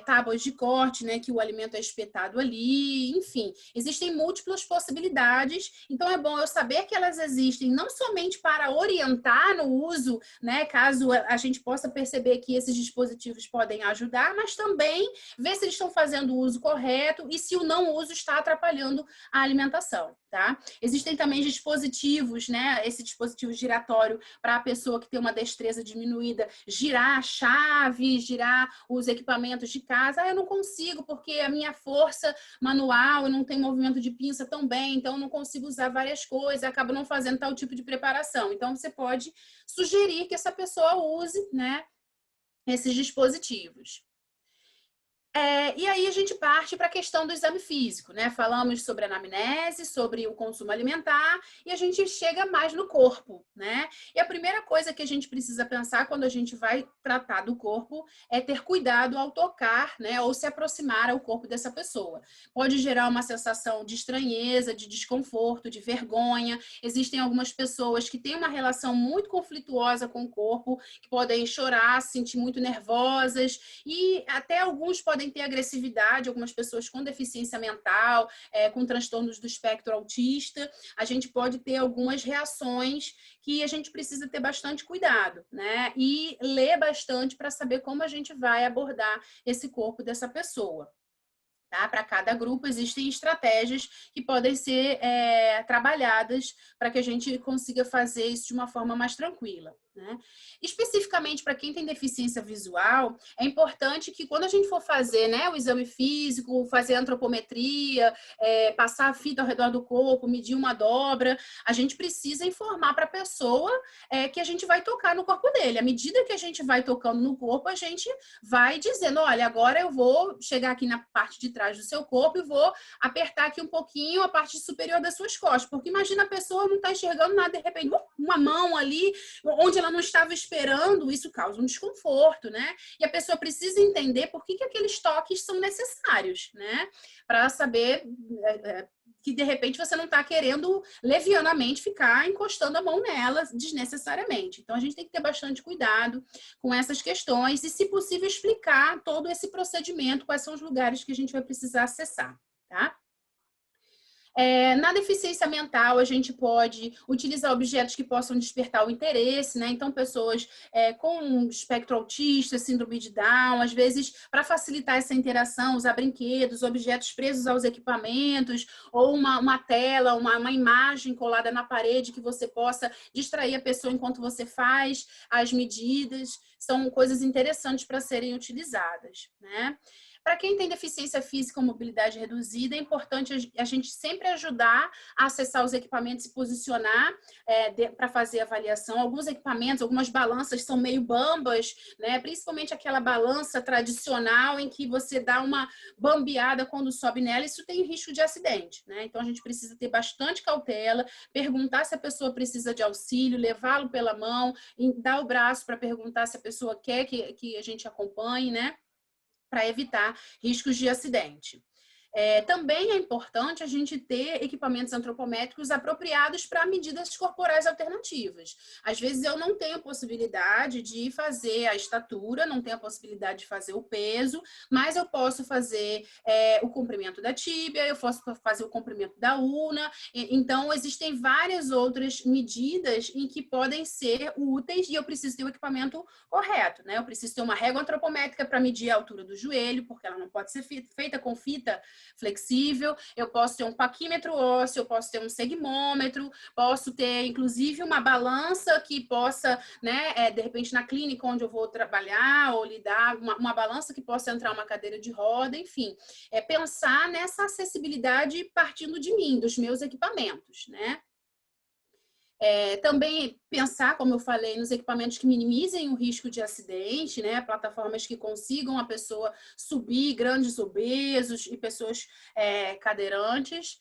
tábuas de corte, né, que o alimento é espetado ali, enfim. Existem múltiplas possibilidades, então é bom eu saber que elas existem não somente para orientar no uso, né, caso a gente possa perceber que esses dispositivos podem ajudar, mas também ver se eles estão fazendo o uso correto e se o não uso está atrapalhando a alimentação, tá? Existem também dispositivos, né? Esse dispositivo giratório para a pessoa que tem uma destreza diminuída, girar a chave, girar os equipamentos de casa. Eu não consigo porque a minha força manual, eu não tenho movimento de pinça tão bem, então eu não consigo usar várias coisas, acabo não fazendo tal tipo de preparação. Então você pode sugerir que essa pessoa use, né, esses dispositivos. E aí a gente parte para a questão do exame físico, né? Falamos sobre a anamnese, sobre o consumo alimentar e a gente chega mais no corpo, né? E a primeira coisa que a gente precisa pensar quando a gente vai tratar do corpo é ter cuidado ao tocar, né? Ou se aproximar ao corpo dessa pessoa. Pode gerar uma sensação de estranheza, de desconforto, de vergonha. Existem algumas pessoas que têm uma relação muito conflituosa com o corpo, que podem chorar, se sentir muito nervosas e até alguns podem ter agressividade, algumas pessoas com deficiência mental, com transtornos do espectro autista, a gente pode ter algumas reações que a gente precisa ter bastante cuidado, né? E ler bastante para saber como a gente vai abordar esse corpo dessa pessoa. Tá? Para cada grupo existem estratégias que podem ser trabalhadas para que a gente consiga fazer isso de uma forma mais tranquila. Né? Especificamente para quem tem deficiência visual, é importante que quando a gente for fazer, né, o exame físico, fazer antropometria, passar a fita ao redor do corpo, medir uma dobra, a gente precisa informar para a pessoa que a gente vai tocar no corpo dele. À medida que a gente vai tocando no corpo, a gente vai dizendo, olha, agora eu vou chegar aqui na parte de trás do seu corpo e vou apertar aqui um pouquinho a parte superior das suas costas, porque imagina a pessoa não está enxergando nada, de repente, uma mão ali, onde ela não estava esperando, isso causa um desconforto, né? E a pessoa precisa entender por que aqueles toques são necessários, né? Para saber que, de repente, você não está querendo levianamente ficar encostando a mão nela desnecessariamente. Então, a gente tem que ter bastante cuidado com essas questões e, se possível, explicar todo esse procedimento, quais são os lugares que a gente vai precisar acessar, tá? Na deficiência mental, a gente pode utilizar objetos que possam despertar o interesse, né? Então, pessoas com espectro autista, síndrome de Down, às vezes, para facilitar essa interação, usar brinquedos, objetos presos aos equipamentos, ou uma tela, uma imagem colada na parede que você possa distrair a pessoa enquanto você faz as medidas, são coisas interessantes para serem utilizadas, né? Para quem tem deficiência física ou mobilidade reduzida, é importante a gente sempre ajudar a acessar os equipamentos e posicionar para fazer a avaliação. Alguns equipamentos, algumas balanças são meio bambas, né? Principalmente aquela balança tradicional em que você dá uma bambeada quando sobe nela, isso tem risco de acidente, né? Então a gente precisa ter bastante cautela, perguntar se a pessoa precisa de auxílio, levá-lo pela mão, dar o braço para perguntar se a pessoa quer que a gente acompanhe, né? Para evitar riscos de acidente. Também é importante a gente ter equipamentos antropométricos apropriados para medidas corporais alternativas. Às vezes eu não tenho possibilidade de fazer a estatura, não tenho a possibilidade de fazer o peso, mas eu posso fazer o comprimento da tíbia, eu posso fazer o comprimento da ulna. Então, existem várias outras medidas em que podem ser úteis e eu preciso ter o equipamento correto, né? Eu preciso ter uma régua antropométrica para medir a altura do joelho, porque ela não pode ser feita com fita flexível, eu posso ter um paquímetro ósseo, eu posso ter um segmômetro, posso ter, inclusive, uma balança que possa, né, de repente, na clínica onde eu vou trabalhar ou lidar, uma balança que possa entrar uma cadeira de roda, enfim. Pensar nessa acessibilidade partindo de mim, dos meus equipamentos, né? Também pensar, como eu falei, nos equipamentos que minimizem o risco de acidente, né? Plataformas que consigam a pessoa subir, grandes obesos e pessoas cadeirantes,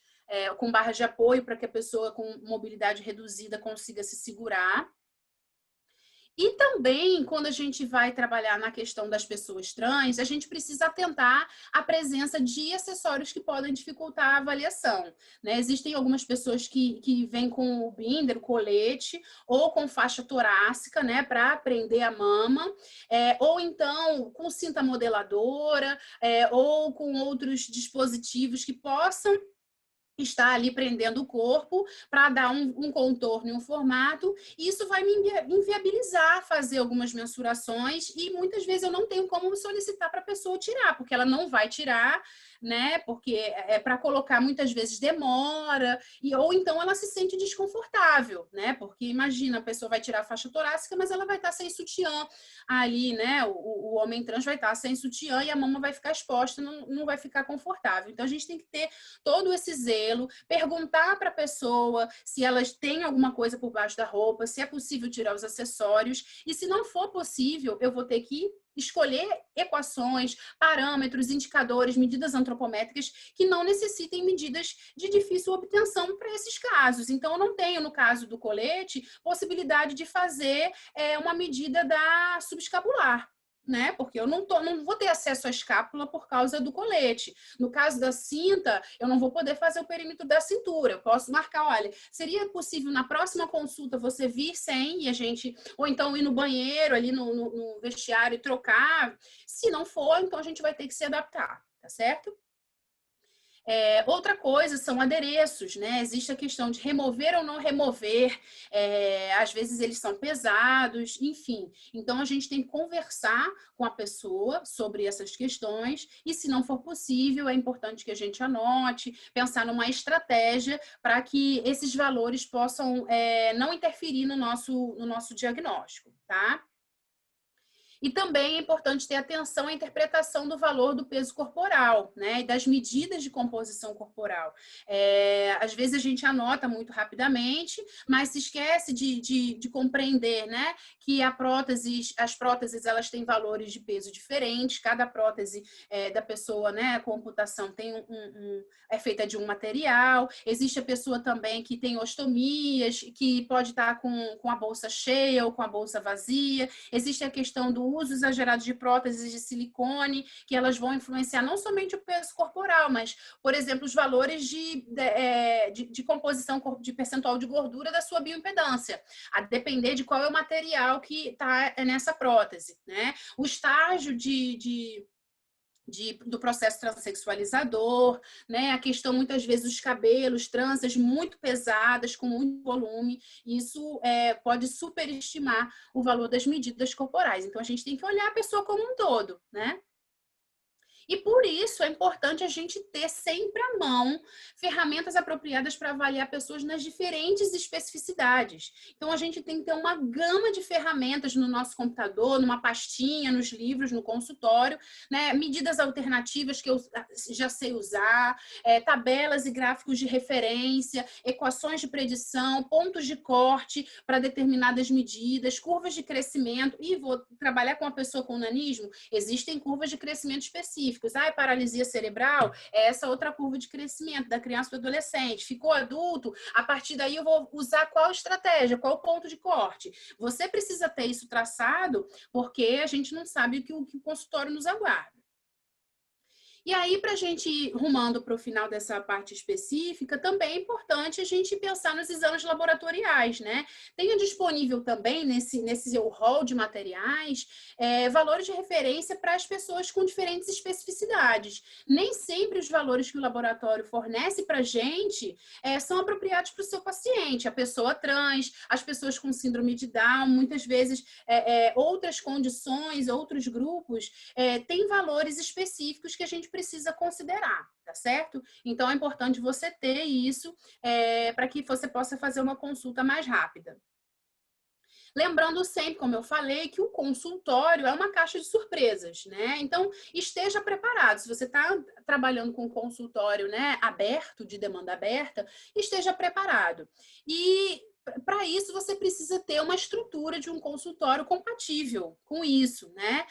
com barras de apoio para que a pessoa com mobilidade reduzida consiga se segurar. E também, quando a gente vai trabalhar na questão das pessoas trans, a gente precisa atentar à presença de acessórios que podem dificultar a avaliação, né? Existem algumas pessoas que vêm com o binder, o colete, ou com faixa torácica, né, para prender a mama, ou então com cinta modeladora, ou com outros dispositivos que possam está ali prendendo o corpo para dar um contorno e um formato, e isso vai me inviabilizar fazer algumas mensurações e muitas vezes eu não tenho como solicitar para a pessoa tirar, porque ela não vai tirar, né? Porque para colocar muitas vezes demora, ou então ela se sente desconfortável, né? Porque imagina, a pessoa vai tirar a faixa torácica, mas ela vai estar sem sutiã ali, né? O homem trans vai estar sem sutiã e a mama vai ficar exposta, não vai ficar confortável. Então a gente tem que ter todo esse zelo, perguntar para a pessoa se elas têm alguma coisa por baixo da roupa, se é possível tirar os acessórios, e se não for possível, eu vou ter que escolher equações, parâmetros, indicadores, medidas antropométricas que não necessitem medidas de difícil obtenção para esses casos. Então, eu não tenho, no caso do colete, possibilidade de fazer uma medida da subescapular, né? Porque eu não vou ter acesso à escápula por causa do colete. No caso da cinta, eu não vou poder fazer o perímetro da cintura. Eu posso marcar, olha, seria possível na próxima consulta você vir sem e a gente, ou então ir no banheiro ali no vestiário e trocar. Se não for, então a gente vai ter que se adaptar, tá certo? Outra coisa são adereços, né? Existe a questão de remover ou não remover, às vezes eles são pesados, enfim. Então, a gente tem que conversar com a pessoa sobre essas questões e, se não for possível, é importante que a gente anote, pensar numa estratégia para que esses valores possam não interferir no nosso diagnóstico, tá? E também é importante ter atenção à interpretação do valor do peso corporal, né? E das medidas de composição corporal. Às vezes a gente anota muito rapidamente, mas se esquece de compreender, né? Que as próteses elas têm valores de peso diferentes, cada prótese da pessoa, né? A computação tem é feita de um material. Existe a pessoa também que tem ostomias, que pode estar com a bolsa cheia ou com a bolsa vazia. Existe a questão do uso exagerado de próteses de silicone, que elas vão influenciar não somente o peso corporal, mas, por exemplo, os valores de composição de percentual de gordura da sua bioimpedância, a depender de qual é o material que está nessa prótese, né? O estágio do processo transexualizador, né? A questão, muitas vezes, dos cabelos, tranças muito pesadas, com muito volume, isso pode superestimar o valor das medidas corporais. Então, a gente tem que olhar a pessoa como um todo, né? E por isso é importante a gente ter sempre à mão ferramentas apropriadas para avaliar pessoas nas diferentes especificidades. Então, a gente tem que ter uma gama de ferramentas no nosso computador, numa pastinha, nos livros, no consultório, né? Medidas alternativas que eu já sei usar, tabelas e gráficos de referência, equações de predição, pontos de corte para determinadas medidas, curvas de crescimento. E vou trabalhar com uma pessoa com nanismo, existem curvas de crescimento específicas. Paralisia cerebral é essa outra curva de crescimento da criança para o adolescente. Ficou adulto, a partir daí eu vou usar qual estratégia, qual ponto de corte. Você precisa ter isso traçado, porque a gente não sabe o que o consultório nos aguarda. E aí, para a gente ir rumando para o final dessa parte específica, também é importante a gente pensar nos exames laboratoriais, né? Tenha disponível também, nesse seu hall de materiais, valores de referência para as pessoas com diferentes especificidades. Nem sempre os valores que o laboratório fornece para a gente são apropriados para o seu paciente. A pessoa trans, as pessoas com síndrome de Down, muitas vezes outras condições, outros grupos, têm valores específicos que a gente precisa considerar, tá certo? Então, é importante você ter isso para que você possa fazer uma consulta mais rápida. Lembrando sempre, como eu falei, que o consultório é uma caixa de surpresas, né? Então, esteja preparado. Se você está trabalhando com consultório, né, aberto, de demanda aberta, esteja preparado. E para isso, você precisa ter uma estrutura de um consultório compatível com isso, né?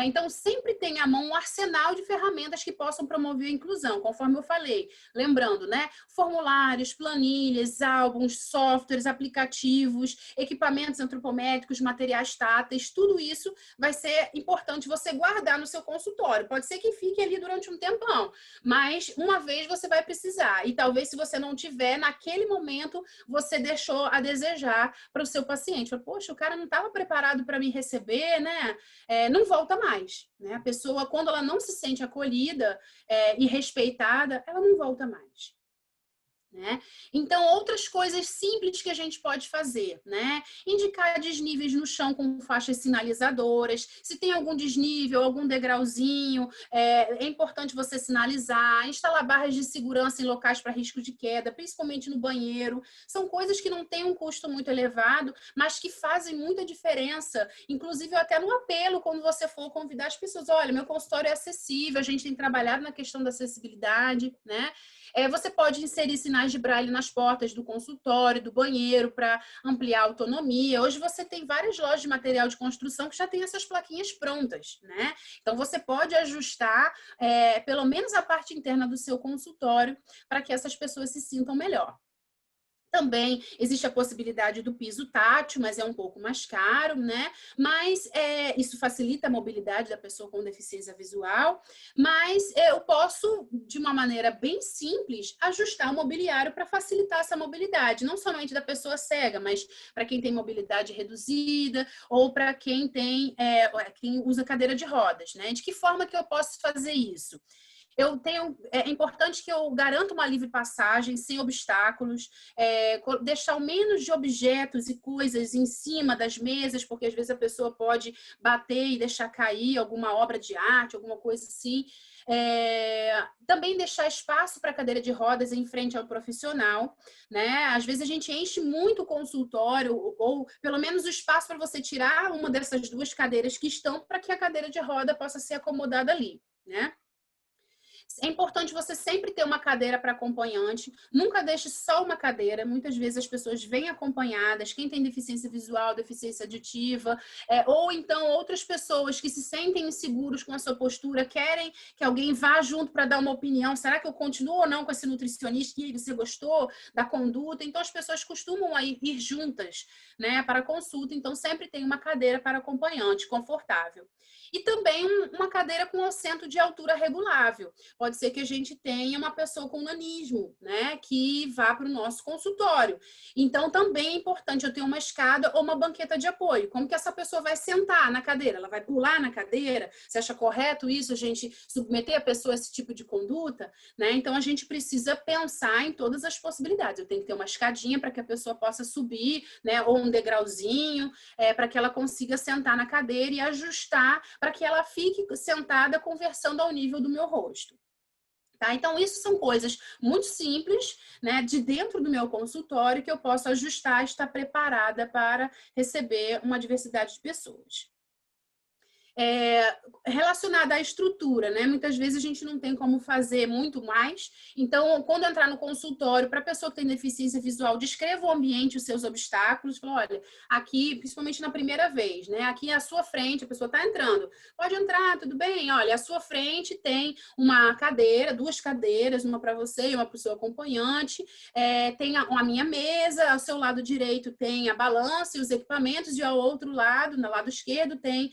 Então, sempre tenha à mão um arsenal de ferramentas que possam promover a inclusão, conforme eu falei. Lembrando, né? Formulários, planilhas, álbuns, softwares, aplicativos, equipamentos antropométricos, materiais táteis, tudo isso vai ser importante você guardar no seu consultório. Pode ser que fique ali durante um tempão, mas uma vez você vai precisar. E talvez, se você não tiver, naquele momento, você deixou a desejar para o seu paciente. Poxa, o cara não estava preparado para me receber, né? Não volta mais, né? A pessoa, quando ela não se sente acolhida e respeitada, ela não volta mais. Né? Então, outras coisas simples que a gente pode fazer, né? Indicar desníveis no chão com faixas sinalizadoras. Se tem algum desnível, algum degrauzinho, é importante você sinalizar. Instalar barras de segurança em locais para risco de queda, principalmente no banheiro. São coisas que não têm um custo muito elevado, mas que fazem muita diferença. Inclusive, até no apelo, quando você for convidar as pessoas. Olha, meu consultório é acessível, a gente tem trabalhado na questão da acessibilidade, né? Você pode inserir sinais de braille nas portas do consultório, do banheiro, para ampliar a autonomia. Hoje você tem várias lojas de material de construção que já tem essas plaquinhas prontas, né? Então, você pode ajustar pelo menos a parte interna do seu consultório para que essas pessoas se sintam melhor. Também existe a possibilidade do piso tátil, mas é um pouco mais caro, né? Mas isso facilita a mobilidade da pessoa com deficiência visual. Mas eu posso, de uma maneira bem simples, ajustar o mobiliário para facilitar essa mobilidade. Não somente da pessoa cega, mas para quem tem mobilidade reduzida ou para quem quem usa cadeira de rodas, né? De que forma que eu posso fazer isso? É importante que eu garanta uma livre passagem, sem obstáculos, deixar o menos de objetos e coisas em cima das mesas, porque às vezes a pessoa pode bater e deixar cair alguma obra de arte, alguma coisa assim. Também deixar espaço para a cadeira de rodas em frente ao profissional, né? Às vezes a gente enche muito o consultório, ou pelo menos o espaço para você tirar uma dessas duas cadeiras que estão, para que a cadeira de roda possa ser acomodada ali, né? É importante você sempre ter uma cadeira para acompanhante. Nunca deixe só uma cadeira. Muitas vezes as pessoas vêm acompanhadas. Quem tem deficiência visual, deficiência auditiva, ou então outras pessoas que se sentem inseguros com a sua postura, querem que alguém vá junto para dar uma opinião. Será que eu continuo ou não com esse nutricionista? E você gostou da conduta? Então as pessoas costumam ir juntas, né, para a consulta. Então sempre tem uma cadeira para acompanhante, confortável. E também uma cadeira com assento de altura regulável. pode ser que a gente tenha uma pessoa com nanismo, né, que vá para o nosso consultório. Então, também é importante eu ter uma escada ou uma banqueta de apoio. Como que essa pessoa vai sentar na cadeira? Ela vai pular na cadeira? Você acha correto isso, a gente submeter a pessoa a esse tipo de conduta? Né? Então, a gente precisa pensar em todas as possibilidades. Eu tenho que ter uma escadinha para que a pessoa possa subir, né, ou um degrauzinho, para que ela consiga sentar na cadeira e ajustar para que ela fique sentada conversando ao nível do meu rosto. Tá? Então, isso são coisas muito simples, né, de dentro do meu consultório que eu posso ajustar e estar preparada para receber uma diversidade de pessoas. Relacionada à estrutura, né? Muitas vezes a gente não tem como fazer muito mais. Então, quando entrar no consultório, para a pessoa que tem deficiência visual, descreva o ambiente, os seus obstáculos. Fala, olha, aqui, principalmente na primeira vez, né? Aqui à sua frente, a pessoa está entrando. Pode entrar, tudo bem? Olha, à sua frente tem uma cadeira, 2 cadeiras, uma para você e uma para o seu acompanhante. Tem a minha mesa, ao seu lado direito tem a balança e os equipamentos, e ao outro lado, no lado esquerdo, tem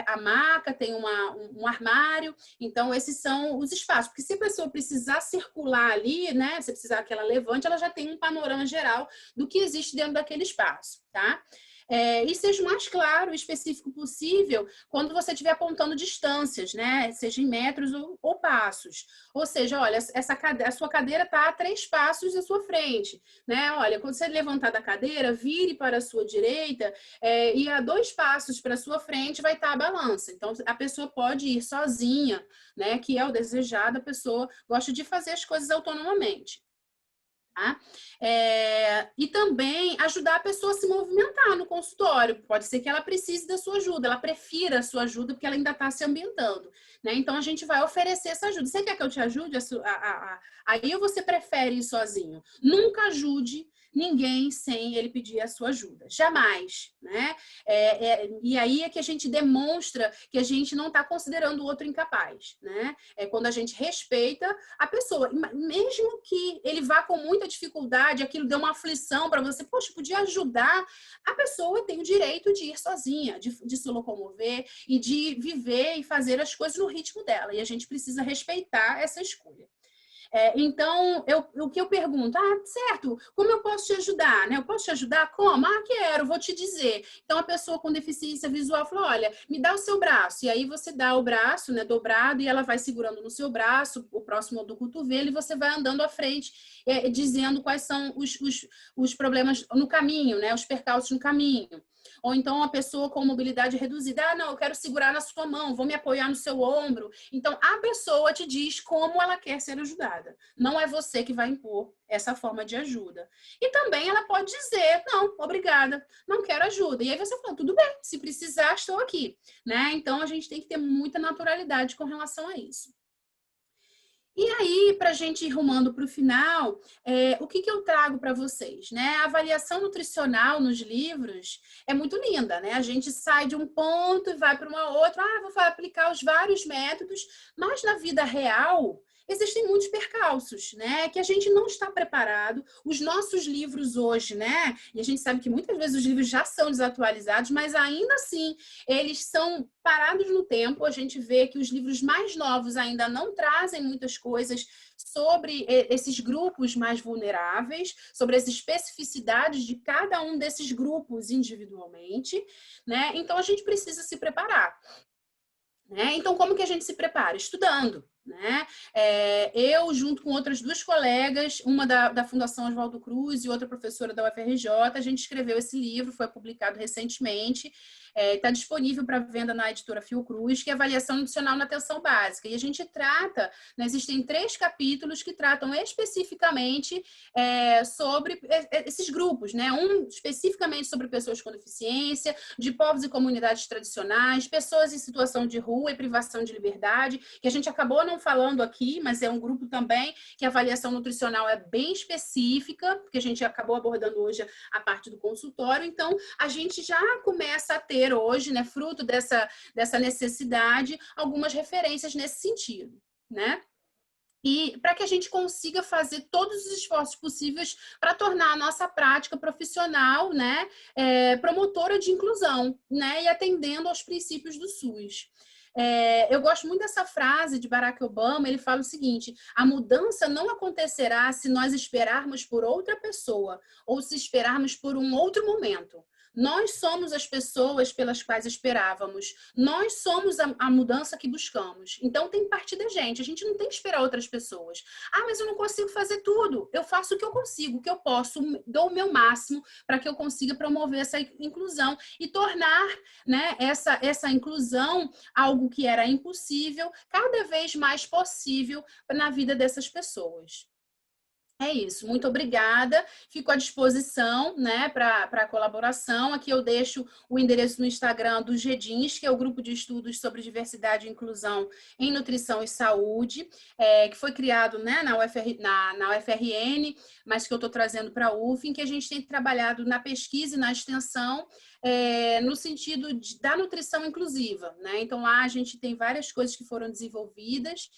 a maca, tem um armário. Então, esses são os espaços. Porque se a pessoa precisar circular ali, né? Se precisar que ela levante, ela já tem um panorama geral do que existe dentro daquele espaço, tá? E seja o mais claro e específico possível quando você estiver apontando distâncias, né? Seja em metros ou passos. Ou seja, olha, a sua cadeira está a 3 passos da sua frente, né? Olha, quando você levantar da cadeira, vire para a sua direita e a 2 passos para a sua frente vai estar a balança. Então, a pessoa pode ir sozinha, né? Que é o desejado, a pessoa gosta de fazer as coisas autonomamente. Tá? E também ajudar a pessoa a se movimentar no consultório. Pode ser que ela precise da sua ajuda, ela prefira a sua ajuda porque ela ainda está se ambientando, né? Então, a gente vai oferecer essa ajuda. Você quer que eu te ajude? Aí você prefere ir sozinho. Nunca ajude ninguém sem ele pedir a sua ajuda. Jamais, né? E aí é que a gente demonstra que a gente não está considerando o outro incapaz, né? É quando a gente respeita a pessoa. Mesmo que ele vá com muita dificuldade, aquilo deu uma aflição para você, poxa, podia ajudar, a pessoa tem o direito de ir sozinha, de se locomover e de viver e fazer as coisas no ritmo dela. E a gente precisa respeitar essa escolha. Então, o que eu pergunto, certo, como eu posso te ajudar? Né? Eu posso te ajudar? Como? Quero, vou te dizer. Então, a pessoa com deficiência visual falou, olha, me dá o seu braço. E aí você dá o braço, né, dobrado, e ela vai segurando no seu braço, o próximo do cotovelo, e você vai andando à frente, dizendo quais são os problemas no caminho, né, os percalços no caminho. Ou então a pessoa com mobilidade reduzida, não, eu quero segurar na sua mão, vou me apoiar no seu ombro. Então, a pessoa te diz como ela quer ser ajudada. Não é você que vai impor essa forma de ajuda. E também ela pode dizer, não, obrigada, não quero ajuda. E aí você fala, tudo bem, se precisar, estou aqui. Né? Então, a gente tem que ter muita naturalidade com relação a isso. E aí, para a gente ir rumando para o final, o que eu trago para vocês? Né? A avaliação nutricional nos livros é muito linda, né? A gente sai de um ponto e vai para uma outra, vou aplicar os vários métodos, mas na vida real existem muitos percalços, né? Que a gente não está preparado. Os nossos livros hoje, né? E a gente sabe que muitas vezes os livros já são desatualizados, mas ainda assim eles são parados no tempo. A gente vê que os livros mais novos ainda não trazem muitas coisas sobre esses grupos mais vulneráveis, sobre as especificidades de cada um desses grupos individualmente, né? Então a gente precisa se preparar. Né? Então, como que a gente se prepara? Estudando. Né? Eu, junto com outras 2 colegas, uma da Fundação Oswaldo Cruz e outra professora da UFRJ, a gente escreveu esse livro, foi publicado recentemente, está disponível para venda na editora Fiocruz, que é Avaliação Nutricional na Atenção Básica. E a gente trata, né, existem 3 capítulos que tratam especificamente sobre esses grupos, né? Um especificamente sobre pessoas com deficiência, de povos e comunidades tradicionais, pessoas em situação de rua e privação de liberdade, que a gente acabou não falando aqui, mas é um grupo também que a avaliação nutricional é bem específica, porque a gente acabou abordando hoje a parte do consultório. Então, a gente já começa a ter hoje, né, fruto dessa necessidade, algumas referências nesse sentido, né? E para que a gente consiga fazer todos os esforços possíveis para tornar a nossa prática profissional, né, promotora de inclusão, né, e atendendo aos princípios do SUS. Eu gosto muito dessa frase de Barack Obama, ele fala o seguinte: a mudança não acontecerá se nós esperarmos por outra pessoa ou se esperarmos por um outro momento. Nós somos as pessoas pelas quais esperávamos. Nós somos a mudança que buscamos. Então tem que partir da gente. A gente não tem que esperar outras pessoas. Ah, mas eu não consigo fazer tudo. Eu faço o que eu consigo, o que eu posso, dou o meu máximo para que eu consiga promover essa inclusão e tornar, né, essa inclusão algo que era impossível, cada vez mais possível na vida dessas pessoas. É isso, muito obrigada. Fico à disposição, né, para a colaboração. Aqui eu deixo o endereço no Instagram do GEDINS, que é o grupo de estudos sobre diversidade e inclusão em nutrição e saúde, que foi criado, né, na UFRN, mas que eu estou trazendo para a UF, em que a gente tem trabalhado na pesquisa e na extensão, no sentido da nutrição inclusiva, né? Então lá a gente tem várias coisas que foram desenvolvidas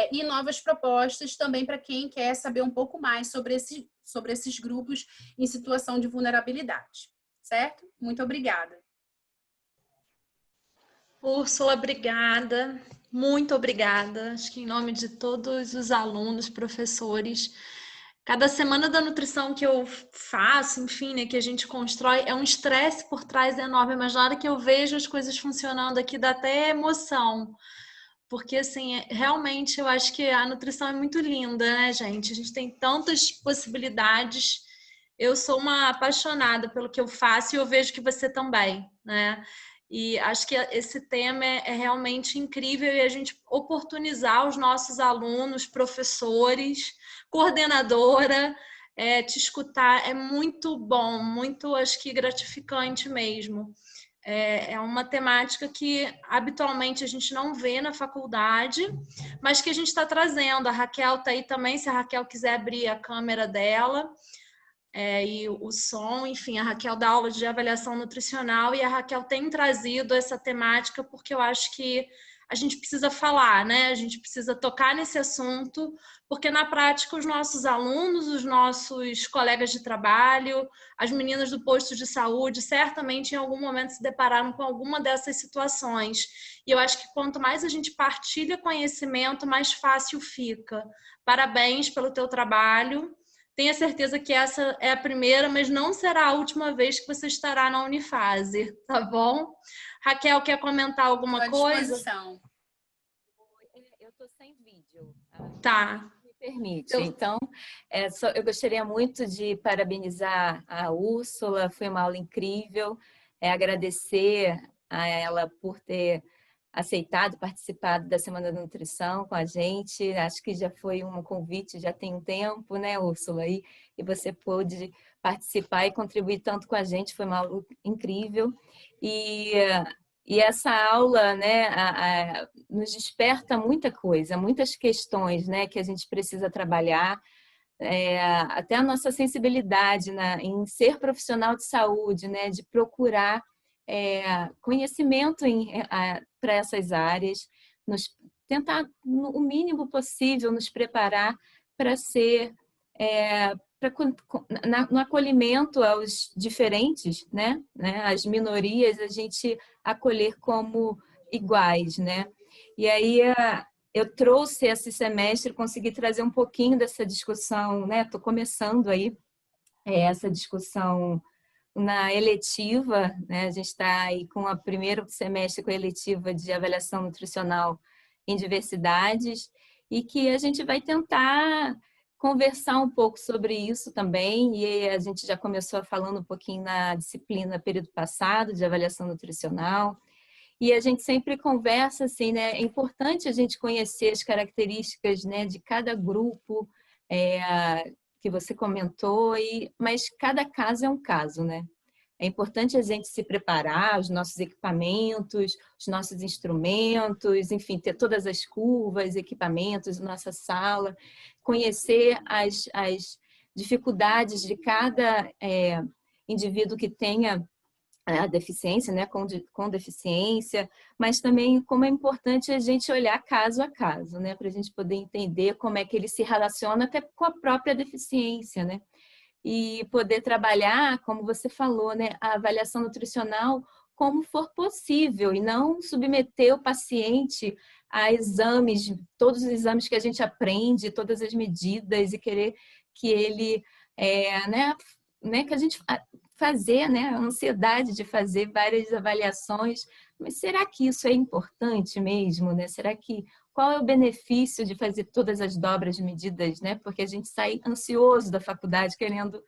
e novas propostas também para quem quer saber um pouco mais sobre esses grupos em situação de vulnerabilidade, certo? Muito obrigada. Úrsula, obrigada, muito obrigada. Acho que em nome de todos os alunos, professores, cada semana da nutrição que eu faço, enfim, né, que a gente constrói, é um estresse por trás enorme, mas na hora que eu vejo as coisas funcionando aqui, dá até emoção. Porque, assim, realmente eu acho que a nutrição é muito linda, né, gente? A gente tem tantas possibilidades. Eu sou uma apaixonada pelo que eu faço e eu vejo que você também, né? E acho que esse tema é realmente incrível e a gente oportunizar os nossos alunos, professores, coordenadora, te escutar é muito bom, muito, acho que gratificante mesmo. É uma temática que habitualmente a gente não vê na faculdade, mas que a gente está trazendo. A Raquel está aí também, se a Raquel quiser abrir a câmera dela. E o som, enfim, a Raquel dá aula de avaliação nutricional e a Raquel tem trazido essa temática porque eu acho que a gente precisa falar, né? A gente precisa tocar nesse assunto, porque na prática os nossos alunos, os nossos colegas de trabalho, as meninas do posto de saúde, certamente em algum momento se depararam com alguma dessas situações. E eu acho que quanto mais a gente partilha conhecimento, mais fácil fica. Parabéns pelo teu trabalho. Tenha certeza que essa é a primeira, mas não será a última vez que você estará na Unifase, tá bom? Raquel, quer comentar alguma coisa? Eu estou sem vídeo. Tá. Me permite. Então, eu gostaria muito de parabenizar a Úrsula, foi uma aula incrível, agradecer a ela por ter aceitado participar da Semana da Nutrição com a gente. Acho que já foi um convite, já tem um tempo, né, Úrsula? E você pôde participar e contribuir tanto com a gente, foi uma aula incrível. E essa aula, né, nos desperta muita coisa, muitas questões, né, que a gente precisa trabalhar, até a nossa sensibilidade em ser profissional de saúde, né, de procurar conhecimento para essas áreas, tentar, o mínimo possível, nos preparar para ser, no acolhimento aos diferentes, né? As minorias, a gente acolher como iguais, né? E aí eu trouxe esse semestre, consegui trazer um pouquinho dessa discussão, né? Estou começando aí essa discussão na eletiva, né? A gente está aí com o primeiro semestre com a eletiva de avaliação nutricional em diversidades e que a gente vai tentar conversar um pouco sobre isso também, e a gente já começou falando um pouquinho na disciplina período passado de avaliação nutricional, e a gente sempre conversa assim, né? É importante a gente conhecer as características, né, de cada grupo, que você comentou, mas cada caso é um caso, né? É importante a gente se preparar, os nossos equipamentos, os nossos instrumentos, enfim, ter todas as curvas, equipamentos, nossa sala, conhecer as dificuldades de cada indivíduo que tenha a deficiência, né, com deficiência, mas também como é importante a gente olhar caso a caso, né, para a gente poder entender como é que ele se relaciona até com a própria deficiência, né, e poder trabalhar, como você falou, né, a avaliação nutricional como for possível e não submeter o paciente a exames, todos os exames que a gente aprende, todas as medidas e querer que ele, que a gente fazer, né, a ansiedade de fazer várias avaliações. Mas será que isso é importante mesmo, né? Qual é o benefício de fazer todas as dobras de medidas, né? Porque a gente sai ansioso da faculdade querendo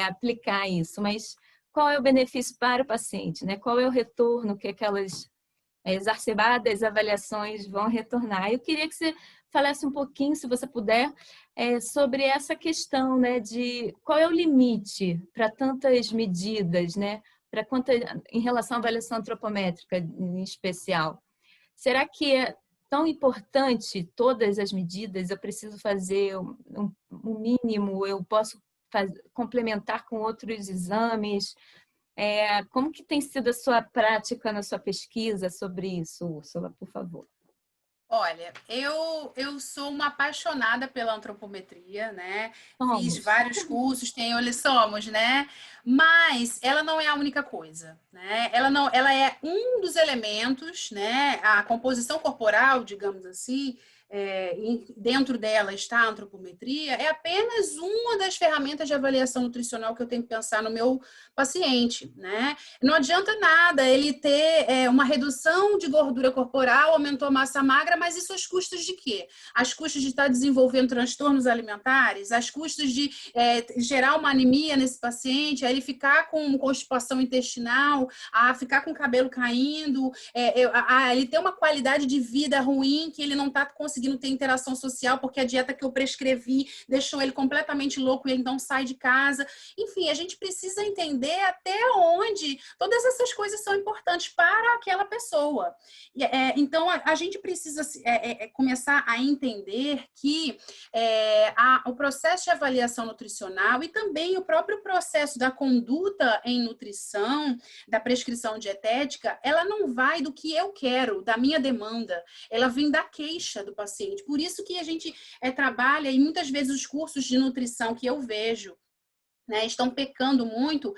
aplicar isso, mas qual é o benefício para o paciente, né? Qual é o retorno que aquelas exacerbadas avaliações vão retornar? Eu queria que você falasse um pouquinho, se você puder, sobre essa questão, né, de qual é o limite para tantas medidas, né? Em relação à avaliação antropométrica em especial. Será que é tão importante todas as medidas? Eu preciso fazer um mínimo, eu posso complementar com outros exames? Como que tem sido a sua prática na sua pesquisa sobre isso, Úrsula, por favor? Olha, eu sou uma apaixonada pela antropometria, né? Fiz Somos. vários cursos, somos, né? Mas ela não é a única coisa, né? Ela é um dos elementos, né? A composição corporal, digamos assim, dentro dela está a antropometria, é apenas uma das ferramentas de avaliação nutricional que eu tenho que pensar no meu paciente, né? Não adianta nada ele ter uma redução de gordura corporal, aumentou a massa magra, mas isso às custas de quê? Às custas de estar desenvolvendo transtornos alimentares, às custas de gerar uma anemia nesse paciente, a ele ficar com constipação intestinal, a ficar com o cabelo caindo, a ele ter uma qualidade de vida ruim, que ele não está conseguindo ter interação social, porque a dieta que eu prescrevi deixou ele completamente louco e ele não sai de casa. Enfim, a gente precisa entender até onde todas essas coisas são importantes para aquela pessoa. Então, a gente precisa começar a entender que o processo de avaliação nutricional e também o próprio processo da conduta em nutrição, da prescrição dietética, ela não vai do que eu quero, da minha demanda, ela vem da queixa do paciente. Por isso que a gente trabalha, e muitas vezes os cursos de nutrição que eu vejo, né, estão pecando muito,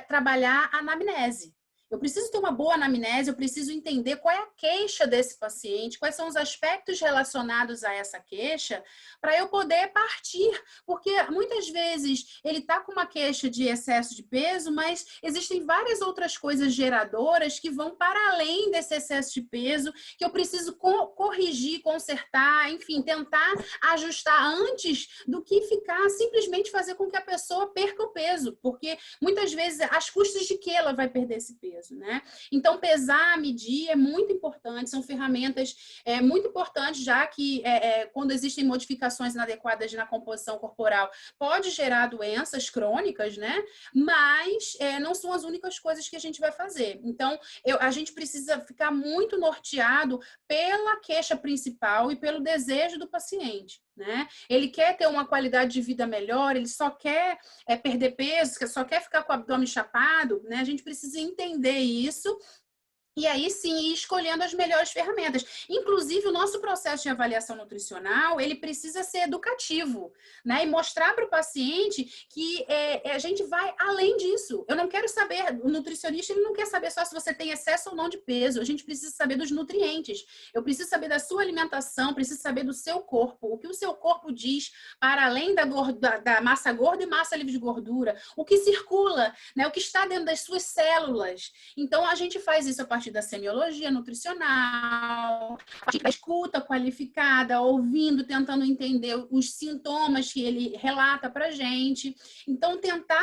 trabalhar a anamnese. Eu preciso ter uma boa anamnese, eu preciso entender qual é a queixa desse paciente, quais são os aspectos relacionados a essa queixa, para eu poder partir. Porque muitas vezes ele está com uma queixa de excesso de peso, mas existem várias outras coisas geradoras que vão para além desse excesso de peso, que eu preciso corrigir, consertar, enfim, tentar ajustar antes do que ficar simplesmente fazer com que a pessoa perca o peso. Porque muitas vezes, às custas de que ela vai perder esse peso? Né? Então, pesar, medir é muito importante, são ferramentas muito importantes, já que quando existem modificações inadequadas na composição corporal, pode gerar doenças crônicas, né? Mas não são as únicas coisas que a gente vai fazer. Então, a gente precisa ficar muito norteado pela queixa principal e pelo desejo do paciente. Né? Ele quer ter uma qualidade de vida melhor, ele só quer perder peso, só quer ficar com o abdômen chapado, né? A gente precisa entender isso. E aí sim, ir escolhendo as melhores ferramentas. Inclusive, o nosso processo de avaliação nutricional, ele precisa ser educativo, né? E mostrar para o paciente que a gente vai além disso. Eu não quero saber, o nutricionista ele não quer saber só se você tem excesso ou não de peso. A gente precisa saber dos nutrientes. Eu preciso saber da sua alimentação, preciso saber do seu corpo. O que o seu corpo diz para além da massa gorda e massa livre de gordura. O que circula, né? O que está dentro das suas células. Então, a gente faz isso a partir da semiologia nutricional, a partir da escuta qualificada, ouvindo, tentando entender os sintomas que ele relata para a gente. Então, tentar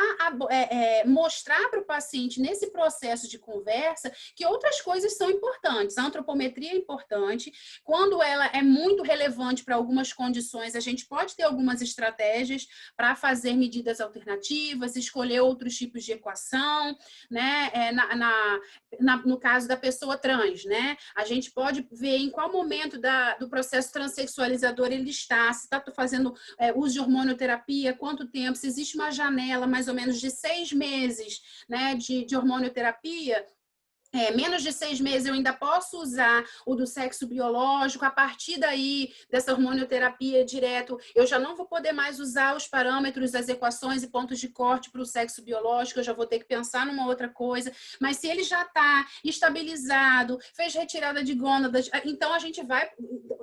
mostrar para o paciente, nesse processo de conversa, que outras coisas são importantes. A antropometria é importante. Quando ela é muito relevante para algumas condições, a gente pode ter algumas estratégias para fazer medidas alternativas, escolher outros tipos de equação, né? No caso da pessoa trans, né? A gente pode ver em qual momento do processo transexualizador ele está, se está fazendo uso de hormonioterapia, quanto tempo, se existe uma janela mais ou menos de 6 meses, né, de hormonioterapia. menos de 6 meses eu ainda posso usar o do sexo biológico, a partir daí, dessa hormonioterapia direto, eu já não vou poder mais usar os parâmetros, as equações e pontos de corte para o sexo biológico, eu já vou ter que pensar numa outra coisa, mas se ele já está estabilizado, fez retirada de gônadas, então a gente vai,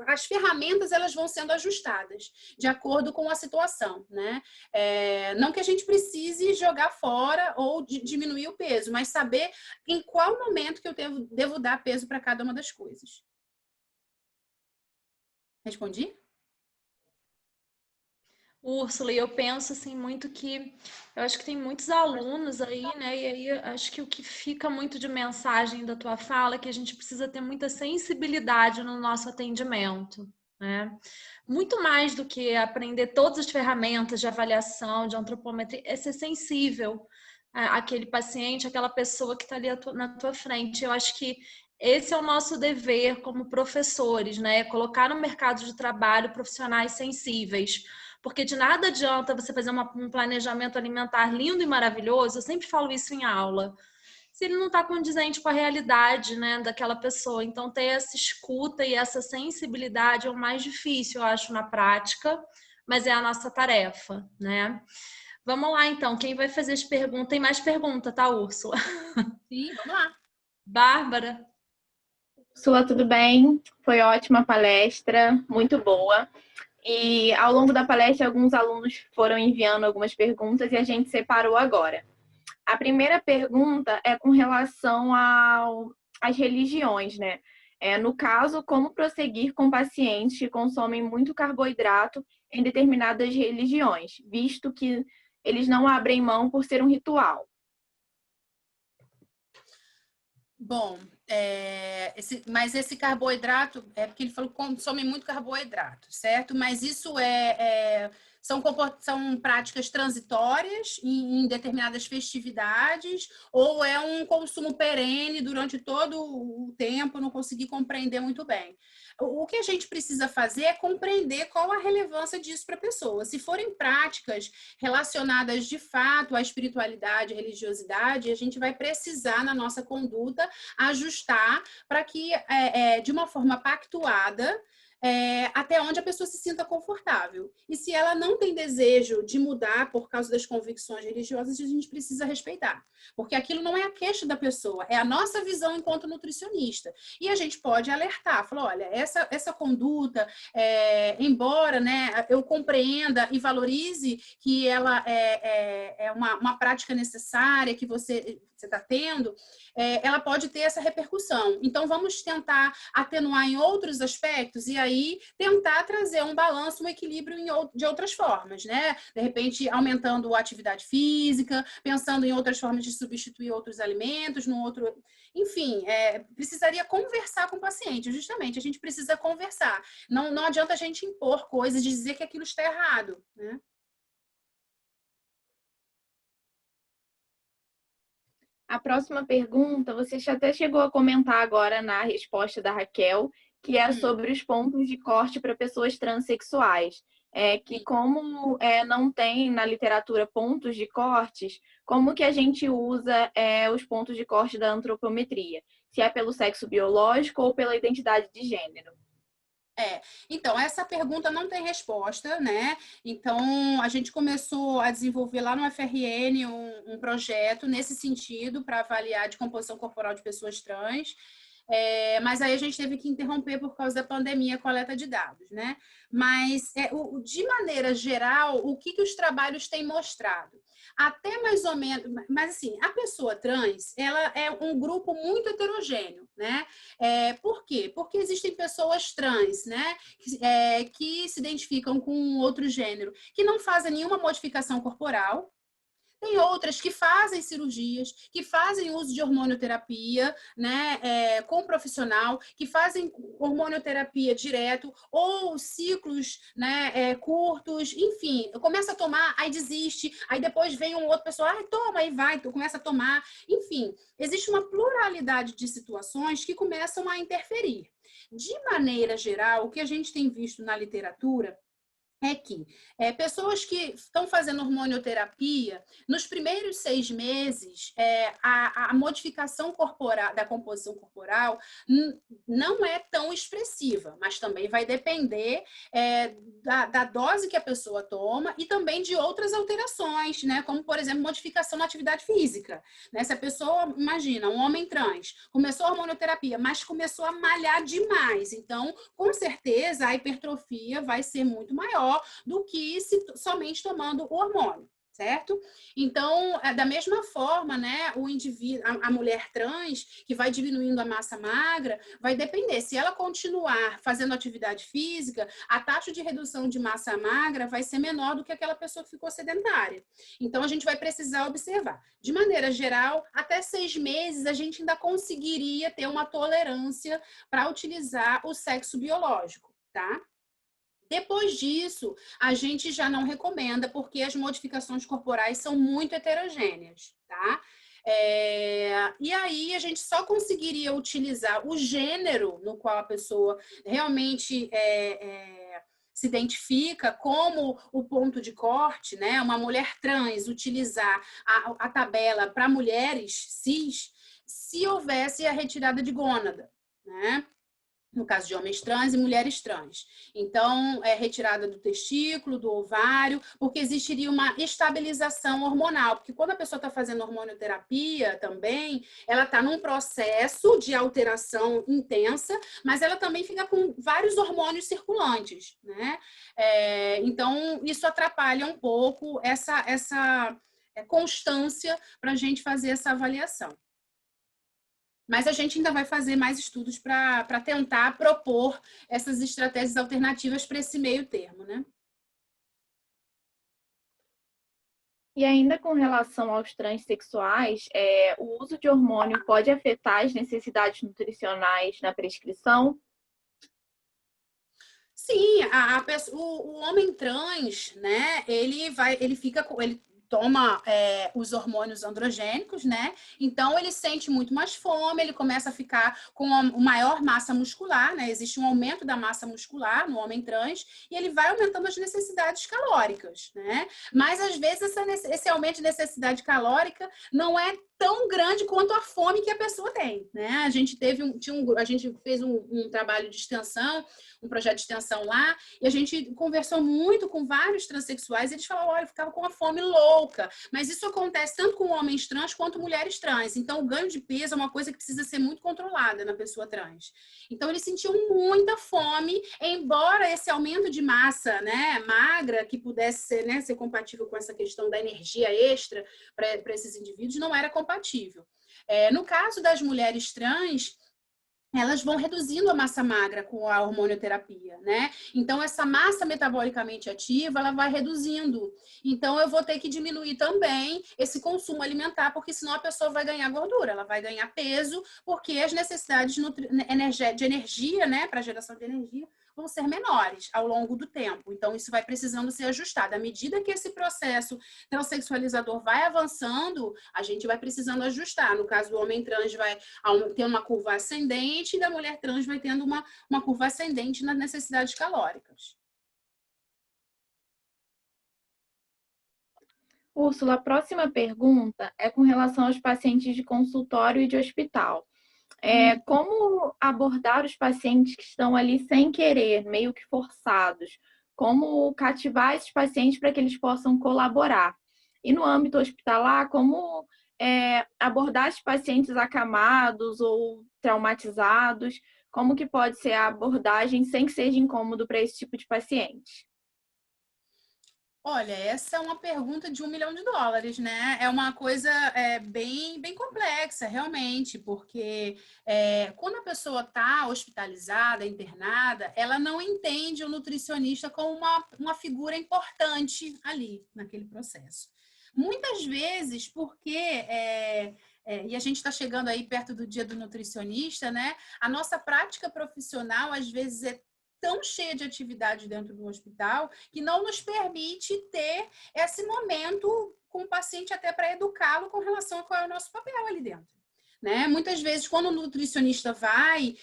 as ferramentas elas vão sendo ajustadas, de acordo com a situação, né? Não que a gente precise jogar fora ou diminuir o peso, mas saber em qual momento que eu devo dar peso para cada uma das coisas. Respondi? Úrsula, e eu penso assim muito que eu acho que tem muitos alunos aí, né? E aí acho que o que fica muito de mensagem da tua fala é que a gente precisa ter muita sensibilidade no nosso atendimento, né? Muito mais do que aprender todas as ferramentas de avaliação, de antropometria, é ser sensível àquele paciente, àquela pessoa que está ali na tua frente. Eu acho que esse é o nosso dever como professores, né? Colocar no mercado de trabalho profissionais sensíveis. Porque de nada adianta você fazer um planejamento alimentar lindo e maravilhoso, eu sempre falo isso em aula, se ele não está condizente com a realidade, né, daquela pessoa. Então, ter essa escuta e essa sensibilidade é o mais difícil, eu acho, na prática, mas é a nossa tarefa, né? Vamos lá, então. Quem vai fazer as perguntas? Tem mais pergunta, tá, Úrsula? Sim, vamos lá. Bárbara? Úrsula, tudo bem? Foi ótima a palestra, muito boa. E ao longo da palestra, alguns alunos foram enviando algumas perguntas e a gente separou agora. A primeira pergunta é com relação às religiões, né? No caso, como prosseguir com pacientes que consomem muito carboidrato em determinadas religiões, visto que eles não abrem mão por ser um ritual. Bom, mas esse carboidrato, é porque ele falou que consome muito carboidrato, certo? Mas isso são práticas transitórias em determinadas festividades ou é um consumo perene durante todo o tempo? Não consegui compreender muito bem. O que a gente precisa fazer é compreender qual a relevância disso para a pessoa. Se forem práticas relacionadas de fato à espiritualidade, à religiosidade, a gente vai precisar, na nossa conduta, ajustar para que, de uma forma pactuada, até onde a pessoa se sinta confortável. E se ela não tem desejo de mudar por causa das convicções religiosas, a gente precisa respeitar. Porque aquilo não é a queixa da pessoa, é a nossa visão enquanto nutricionista. E a gente pode alertar, falar, olha, essa conduta, embora, né, eu compreenda e valorize que ela é uma prática necessária que você está tendo, ela pode ter essa repercussão. Então, vamos tentar atenuar em outros aspectos e aí tentar trazer um balanço, um equilíbrio de outras formas, né? De repente, aumentando a atividade física, pensando em outras formas de substituir outros alimentos, enfim, precisaria conversar com o paciente, justamente, a gente precisa conversar. Não adianta a gente impor coisas, dizer que aquilo está errado, né? A próxima pergunta, você já até chegou a comentar agora na resposta da Raquel, que é sobre os pontos de corte para pessoas transexuais. Que como não tem na literatura pontos de cortes, como que a gente usa os pontos de corte da antropometria? Se é pelo sexo biológico ou pela identidade de gênero? Então, essa pergunta não tem resposta, né? Então, a gente começou a desenvolver lá no FRN um projeto nesse sentido para avaliar a decomposição corporal de pessoas trans. Mas aí a gente teve que interromper por causa da pandemia a coleta de dados, né? Mas, de maneira geral, o que os trabalhos têm mostrado? Até mais ou menos, mas assim, a pessoa trans, ela é um grupo muito heterogêneo, né? Por quê? Porque existem pessoas trans, né? Que se identificam com outro gênero, que não fazem nenhuma modificação corporal. Tem outras que fazem cirurgias, que fazem uso de hormonioterapia, né, com profissional, que fazem hormonioterapia direto, ou ciclos, né, curtos, enfim, começa a tomar, aí desiste, aí depois vem um outro pessoal, toma, aí vai, começa a tomar, enfim, existe uma pluralidade de situações que começam a interferir. De maneira geral, o que a gente tem visto na literatura é que pessoas que estão fazendo hormonioterapia, nos primeiros 6 meses, a modificação corporal, da composição corporal não é tão expressiva, mas também vai depender da dose que a pessoa toma e também de outras alterações, né? Como, por exemplo, modificação na atividade física. Né? Se a pessoa, imagina, um homem trans, começou a hormonioterapia, mas começou a malhar demais, então, com certeza, a hipertrofia vai ser muito maior do que somente tomando o hormônio, certo? Então, da mesma forma, né, o indivíduo, a mulher trans, que vai diminuindo a massa magra, vai depender. Se ela continuar fazendo atividade física, a taxa de redução de massa magra vai ser menor do que aquela pessoa que ficou sedentária. Então, a gente vai precisar observar. De maneira geral, até 6 meses, a gente ainda conseguiria ter uma tolerância para utilizar o sexo biológico, tá? Depois disso, a gente já não recomenda, porque as modificações corporais são muito heterogêneas, tá? E aí, a gente só conseguiria utilizar o gênero no qual a pessoa realmente se identifica como o ponto de corte, né? Uma mulher trans utilizar a tabela para mulheres cis, se houvesse a retirada de gônada, né? No caso de homens trans e mulheres trans. Então, retirada do testículo, do ovário, porque existiria uma estabilização hormonal. Porque quando a pessoa está fazendo hormonioterapia também, ela está num processo de alteração intensa, mas ela também fica com vários hormônios circulantes, né? Então, isso atrapalha um pouco essa constância para a gente fazer essa avaliação. Mas a gente ainda vai fazer mais estudos para tentar propor essas estratégias alternativas para esse meio termo, né? E ainda com relação aos transexuais, o uso de hormônio pode afetar as necessidades nutricionais na prescrição? Sim, o homem trans, né? Ele toma os hormônios androgênicos, né? Então ele sente muito mais fome, ele começa a ficar com uma maior massa muscular, né? Existe um aumento da massa muscular no homem trans e ele vai aumentando as necessidades calóricas, né? Mas às vezes esse aumento de necessidade calórica não é tão grande quanto a fome que a pessoa tem, né? A gente a gente fez um trabalho de extensão, um projeto de extensão lá, e a gente conversou muito com vários transexuais, e eles falaram, olha, eu ficava com uma fome louca, mas isso acontece tanto com homens trans quanto mulheres trans, então o ganho de peso é uma coisa que precisa ser muito controlada na pessoa trans. Então eles sentiam muita fome, embora esse aumento de massa, né, magra, que pudesse ser, né, ser compatível com essa questão da energia extra para esses indivíduos, não era compatível. No caso das mulheres trans, elas vão reduzindo a massa magra com a hormonioterapia, né? Então, essa massa metabolicamente ativa, ela vai reduzindo. Então, eu vou ter que diminuir também esse consumo alimentar, porque senão a pessoa vai ganhar gordura, ela vai ganhar peso, porque as necessidades de energia, né, para geração de energia, vão ser menores ao longo do tempo. Então, isso vai precisando ser ajustado. À medida que esse processo transexualizador vai avançando, a gente vai precisando ajustar. No caso do homem trans, vai ter uma curva ascendente e da mulher trans vai tendo uma curva ascendente nas necessidades calóricas. Úrsula, a próxima pergunta é com relação aos pacientes de consultório e de hospital. Como abordar os pacientes que estão ali sem querer, meio que forçados? Como cativar esses pacientes para que eles possam colaborar? E no âmbito hospitalar, como abordar esses pacientes acamados ou traumatizados? Como que pode ser a abordagem sem que seja incômodo para esse tipo de paciente? Olha, essa é uma pergunta de $1 milhão, né? É uma coisa bem, bem complexa, realmente, porque quando a pessoa está hospitalizada, internada, ela não entende o nutricionista como uma figura importante ali, naquele processo. Muitas vezes, porque... e a gente está chegando aí perto do dia do nutricionista, né? A nossa prática profissional, às vezes, é tão cheia de atividade dentro do hospital que não nos permite ter esse momento com o paciente até para educá-lo com relação a qual é o nosso papel ali dentro. né? Muitas vezes, quando o nutricionista vai,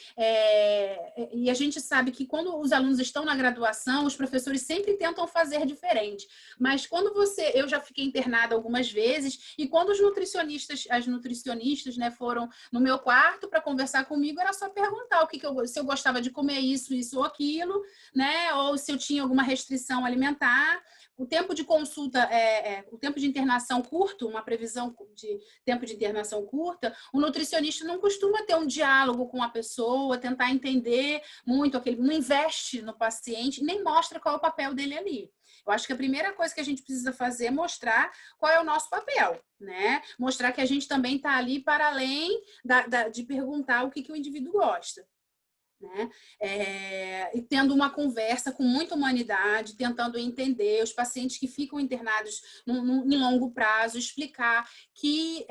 e a gente sabe que quando os alunos estão na graduação, os professores sempre tentam fazer diferente. Mas quando eu já fiquei internada algumas vezes, e quando as nutricionistas, né, foram no meu quarto para conversar comigo, era só perguntar se eu gostava de comer isso ou aquilo, né? Ou se eu tinha alguma restrição alimentar. O tempo de consulta, o tempo de internação curto, uma previsão de tempo de internação curta, o nutricionista não costuma ter um diálogo com a pessoa, tentar entender muito, não investe no paciente, nem mostra qual é o papel dele ali. Eu acho que a primeira coisa que a gente precisa fazer é mostrar qual é o nosso papel, né? Mostrar que a gente também está ali para além de perguntar o que o indivíduo gosta. Né? E tendo uma conversa com muita humanidade, tentando entender os pacientes que ficam internados em longo prazo, explicar que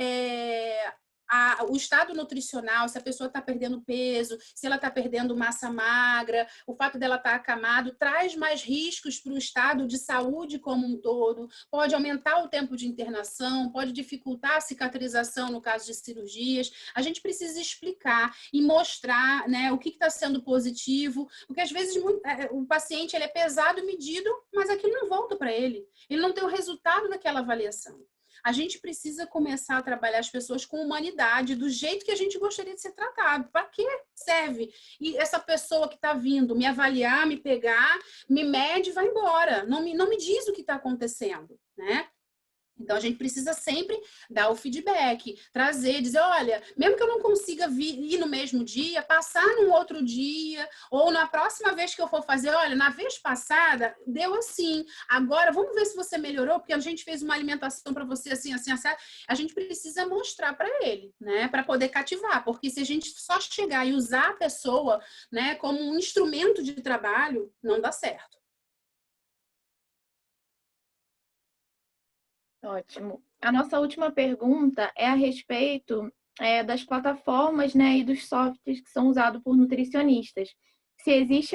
o estado nutricional, se a pessoa está perdendo peso, se ela está perdendo massa magra, o fato dela estar acamado, traz mais riscos para o estado de saúde como um todo, pode aumentar o tempo de internação, pode dificultar a cicatrização no caso de cirurgias. A gente precisa explicar e mostrar, né, o que está sendo positivo, porque às vezes o paciente ele é pesado e medido, mas aquilo não volta para ele. Ele não tem o resultado daquela avaliação. A gente precisa começar a trabalhar as pessoas com humanidade, do jeito que a gente gostaria de ser tratado. Para que serve? E essa pessoa que está vindo me avaliar, me pegar, me mede e vai embora. Não me diz o que está acontecendo, né? Então, a gente precisa sempre dar o feedback, trazer, dizer, olha, mesmo que eu não consiga ir no mesmo dia, passar num outro dia, ou na próxima vez que eu for fazer, olha, na vez passada, deu assim, agora vamos ver se você melhorou, porque a gente fez uma alimentação para você assim, assim, assim. A gente precisa mostrar para ele, né, para poder cativar, porque se a gente só chegar e usar a pessoa, né, como um instrumento de trabalho, não dá certo. Ótimo. A nossa última pergunta é a respeito das plataformas, né, e dos softwares que são usados por nutricionistas. Se existe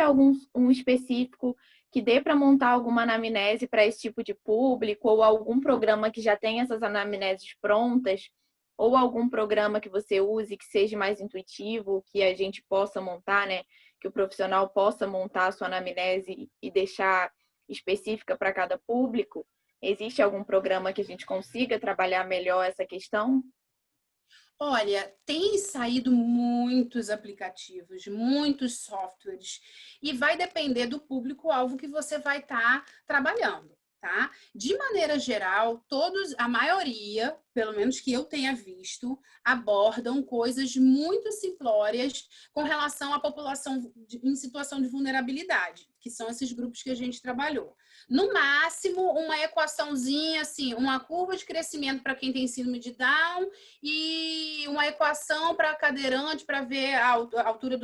um específico que dê para montar alguma anamnese para esse tipo de público, ou algum programa que já tenha essas anamneses prontas, ou algum programa que você use que seja mais intuitivo, que a gente possa montar, né, que o profissional possa montar a sua anamnese e deixar específica para cada público. Existe algum programa que a gente consiga trabalhar melhor essa questão? Olha, tem saído muitos aplicativos, muitos softwares, e vai depender do público-alvo que você vai estar trabalhando, tá? De maneira geral, a maioria, pelo menos que eu tenha visto, abordam coisas muito simplórias com relação à população em situação de vulnerabilidade, que são esses grupos que a gente trabalhou. No máximo, uma equaçãozinha, assim, uma curva de crescimento para quem tem síndrome de Down e uma equação para cadeirante para ver a altura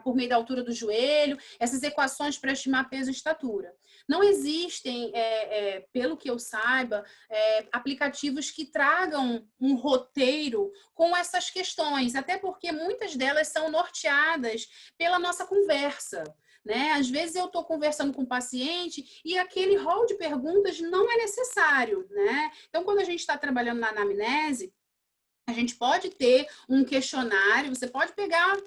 por meio da altura do joelho, essas equações para estimar peso e estatura. Não existem, pelo que eu saiba, aplicativos que tragam um roteiro com essas questões, até porque muitas delas são norteadas pela nossa conversa. Né? Às vezes eu estou conversando com o paciente e aquele rol de perguntas não é necessário. Né? Então, quando a gente está trabalhando na anamnese, a gente pode ter um questionário, você pode pegar...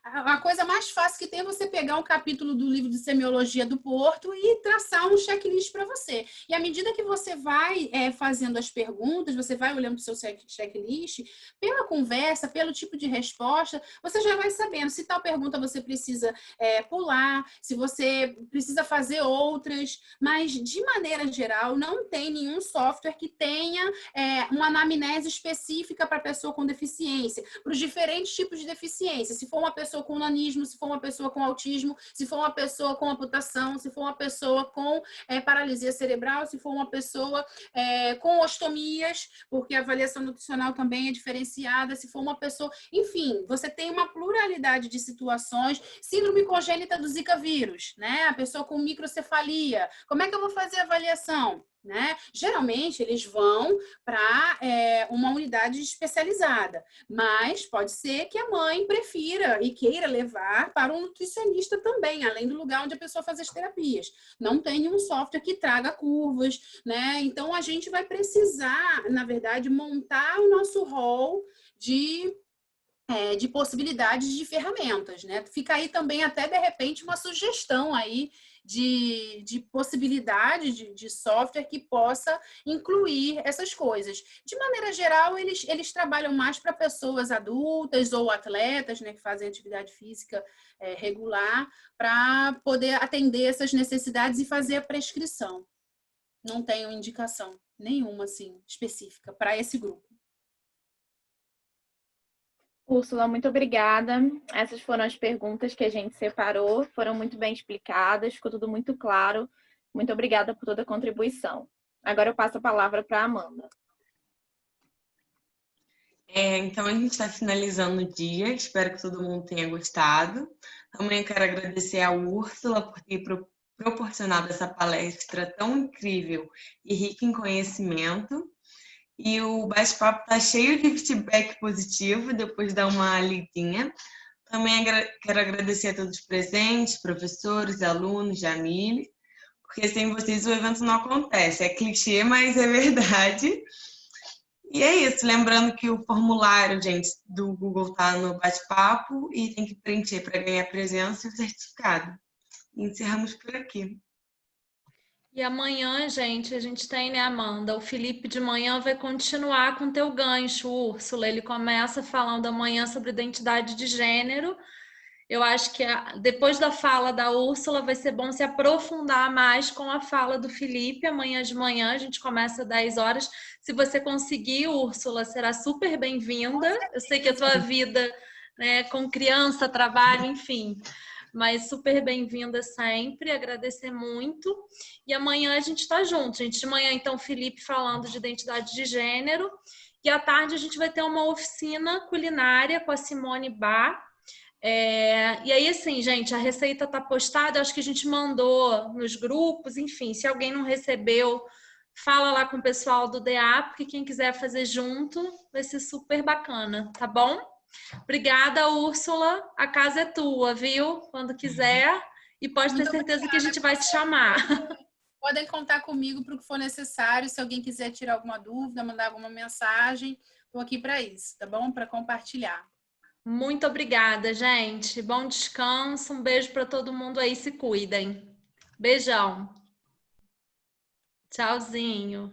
A coisa mais fácil que tem é você pegar um capítulo do livro de semiologia do Porto e traçar um checklist para você. E à medida que você vai fazendo as perguntas, você vai olhando para o seu checklist, pela conversa, pelo tipo de resposta, você já vai sabendo se tal pergunta você precisa pular, se você precisa fazer outras, mas de maneira geral, não tem nenhum software que tenha uma anamnese específica para pessoa com deficiência, para os diferentes tipos de deficiência. Se for uma pessoa com nanismo, se for uma pessoa com autismo, se for uma pessoa com amputação, se for uma pessoa com paralisia cerebral, se for uma pessoa com ostomias, porque a avaliação nutricional também é diferenciada, se for uma pessoa... Enfim, você tem uma pluralidade de situações. Síndrome congênita do Zika vírus, né? A pessoa com microcefalia. Como é que eu vou fazer a avaliação? Né? Geralmente eles vão para uma unidade especializada, mas pode ser que a mãe prefira e queira levar para um nutricionista também, além do lugar onde a pessoa faz as terapias. Não tem nenhum software que traga curvas, né? Então a gente vai precisar, na verdade, montar o nosso rol de de possibilidades de ferramentas, né? Fica aí também até, de repente, uma sugestão aí de possibilidade de software que possa incluir essas coisas. De maneira geral, eles trabalham mais para pessoas adultas ou atletas, né, que fazem atividade física regular, para poder atender essas necessidades e fazer a prescrição. Não tenho indicação nenhuma, assim, específica para esse grupo. Úrsula, muito obrigada. Essas foram as perguntas que a gente separou, foram muito bem explicadas, ficou tudo muito claro. Muito obrigada por toda a contribuição. Agora eu passo a palavra para a Amanda. Então, a gente está finalizando o dia, espero que todo mundo tenha gostado. Também quero agradecer a Úrsula por ter proporcionado essa palestra tão incrível e rica em conhecimento. E o bate-papo está cheio de feedback positivo, depois de dar uma lidinha. Também quero agradecer a todos os presentes, professores, alunos, Jamile, porque sem vocês o evento não acontece. É clichê, mas é verdade. E é isso, lembrando que o formulário, gente, do Google está no bate-papo e tem que preencher para ganhar presença e o certificado. E encerramos por aqui. E amanhã, gente, a gente tem, né, Amanda? O Felipe de manhã vai continuar com o teu gancho, Úrsula. Ele começa falando amanhã sobre identidade de gênero. Eu acho que depois da fala da Úrsula vai ser bom se aprofundar mais com a fala do Felipe. Amanhã de manhã a gente começa às 10 horas. Se você conseguir, Úrsula, será super bem-vinda. Eu sei que a tua vida, né, com criança, trabalho, enfim, mas super bem-vinda sempre, agradecer muito. E amanhã a gente está junto, gente. De manhã, então, Felipe falando de identidade de gênero. E à tarde a gente vai ter uma oficina culinária com a Simone Bá. E aí, assim, gente, a receita tá postada, acho que a gente mandou nos grupos, enfim, se alguém não recebeu, fala lá com o pessoal do DA, porque quem quiser fazer junto vai ser super bacana, tá bom? Obrigada, Úrsula. A casa é tua, viu? Quando quiser. E pode ter certeza que a gente vai te chamar. Podem contar comigo para o que for necessário. Se alguém quiser tirar alguma dúvida, mandar alguma mensagem, estou aqui para isso, tá bom? Para compartilhar. Muito obrigada, gente. Bom descanso. Um beijo para todo mundo aí. Se cuidem. Beijão. Tchauzinho.